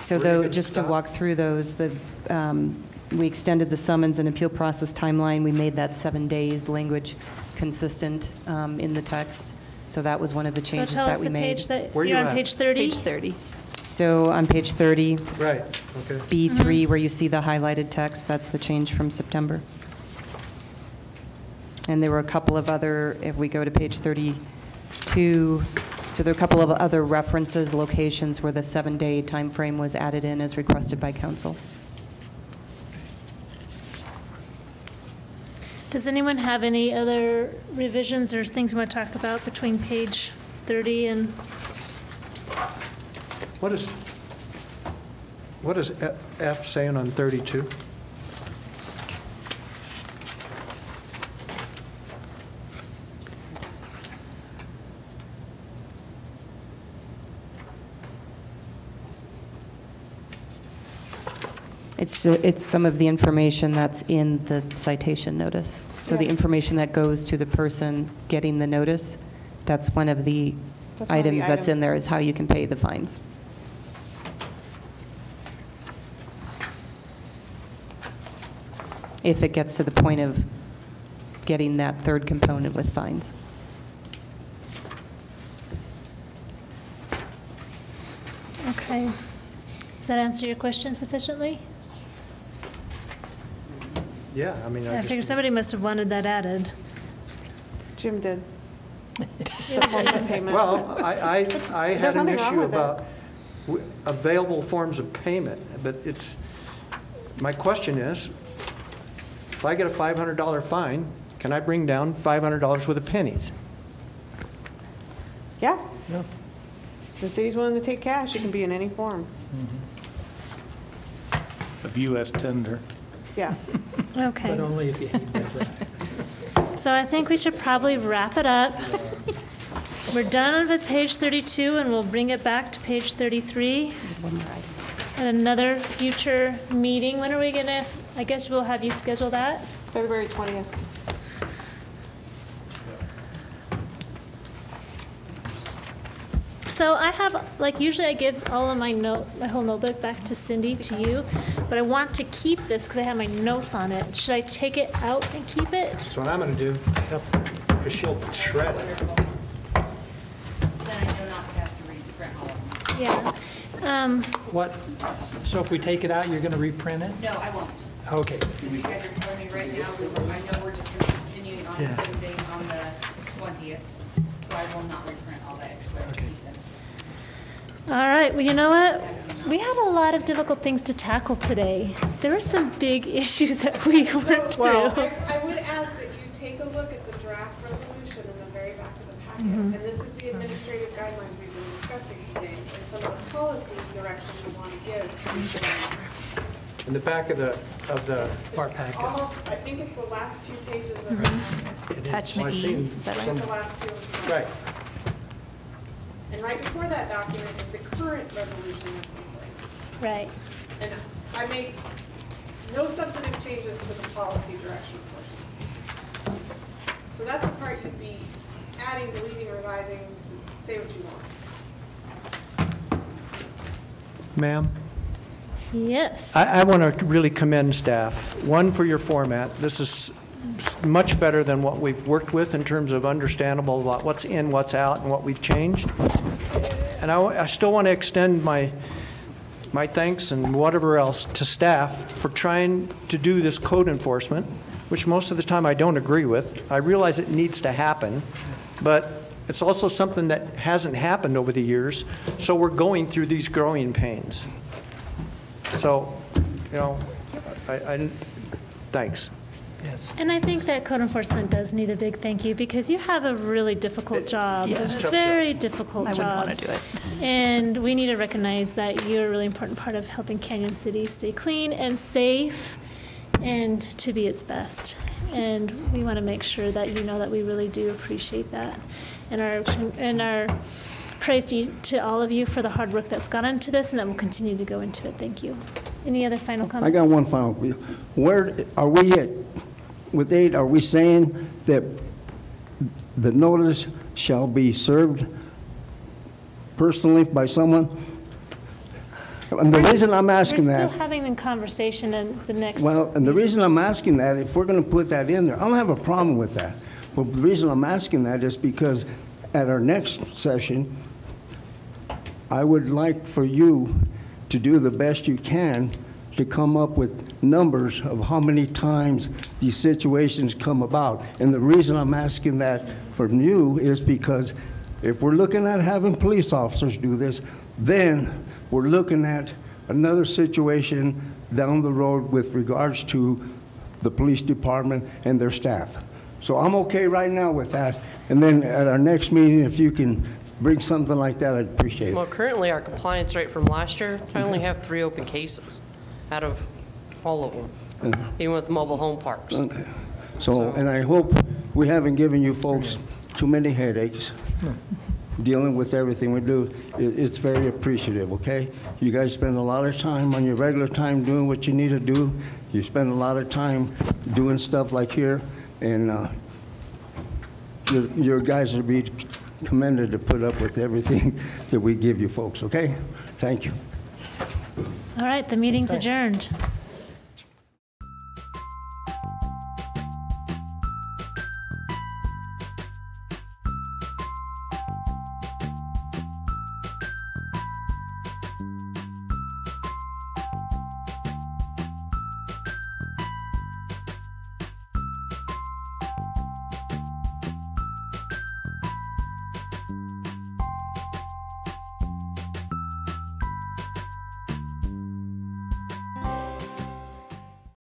So though, just to walk through those, we extended the summons and appeal process timeline. We made that 7 days language consistent in the text. So that was one of the changes that we made. So tell us the page Where you're you on at? page 30? Page 30. So on page 30, Right, okay. B3, where you see the highlighted text, that's the change from September. And there were a couple of other, if we go to page 32, so there are a couple of other references, locations where the 7-day time frame was added in as requested by council. Does anyone have any other revisions or things we want to talk about between page 30 and? What is F saying on 32? It's some of the information that's in the citation notice. So the Yeah. information that goes to the person getting the notice, that's one of the items that's in there, is how you can pay the fines. If it gets to the point of getting that third component with fines. Okay. Does that answer your question sufficiently? Yeah, I mean, I figure somebody must have wanted that added. Jim did. The one-time payment. Well, I had There's an nothing wrong issue with it. about available forms of payment, but my question is, if I get a $500 fine, can I bring down $500 worth of pennies? Yeah. If the city's willing to take cash, it can be in any form. Of U.S. tender. Yeah. Okay. But only if you hate that. So I think we should probably wrap it up. We're done with page 32, and we'll bring it back to page 33 at another future meeting. When are we gonna, I guess we'll have you schedule that? February 20th. So I have, like, usually I give all of my whole notebook back to Cindy, to you, but I want to keep this because I have my notes on it. Should I take it out and keep it? That's what I'm going to do, because she'll shred it. Then I know not to have to reprint all of them. Yeah. What, so if we take it out, you're going to reprint it? No, I won't. Okay. You guys are telling me right now, I know we're just going to continue on the Yeah. same thing on the 20th, so I will not reprint all that extra. Okay. All right, well, you know what? We had a lot of difficult things to tackle today. There were some big issues that we worked through. I would ask that you take a look at the draft resolution in the very back of the packet. And this is the administrative guidelines we've been discussing today, and some of the policy directions we want to give. In the back of the Our packet. Almost, I think it's the last 2 pages of the packet. Attachment I've E, seen is that right? some- The last 2. Right. And right before that document is the current resolution that's in place. Right. And I made no substantive changes to the policy direction portion. So that's the part you'd be adding, deleting, revising, say what you want. Ma'am? Yes. I want to really commend staff. One, for your format. This is much better than what we've worked with in terms of understandable about what's in, what's out, and what we've changed. And I still want to extend my thanks and whatever else to staff for trying to do this code enforcement, which most of the time I don't agree with. I realize it needs to happen, but it's also something that hasn't happened over the years, so we're going through these growing pains. So, you know, thanks. Yes. And I think that code enforcement does need a big thank you because you have a really difficult job, a very difficult I job. wouldn't want to do it. And we need to recognize that you're a really important part of helping Canyon City stay clean and safe and to be its best. And we want to make sure that you know that we really do appreciate that. And our praise to all of you for the hard work that's gone into this and that will continue to go into it. Thank you. Any other final comments? I got one final. Where are we at? With 8, are we saying that the notice shall be served personally by someone? And the reason I'm asking We're that. still having the conversation in the next. Well, and the reason I'm asking that, if we're going to put that in there, I don't have a problem with that. But the reason I'm asking that is because at our next session, I would like for you to do the best you can to come up with numbers of how many times these situations come about. And the reason I'm asking that from you is because if we're looking at having police officers do this, then we're looking at another situation down the road with regards to the police department and their staff. So I'm okay right now with that. And then at our next meeting, if you can bring something like that, I'd appreciate Well, it. currently, our compliance rate from last year, I only have 3 open cases out of all of them, even with mobile home parks. Okay. So, and I hope we haven't given you folks too many headaches. dealing with everything we do. It's very appreciative, okay? You guys spend a lot of time on your regular time doing what you need to do. You spend a lot of time doing stuff like here, and your guys are be commended to put up with everything that we give you folks, okay? Thank you. All right, the meeting's adjourned.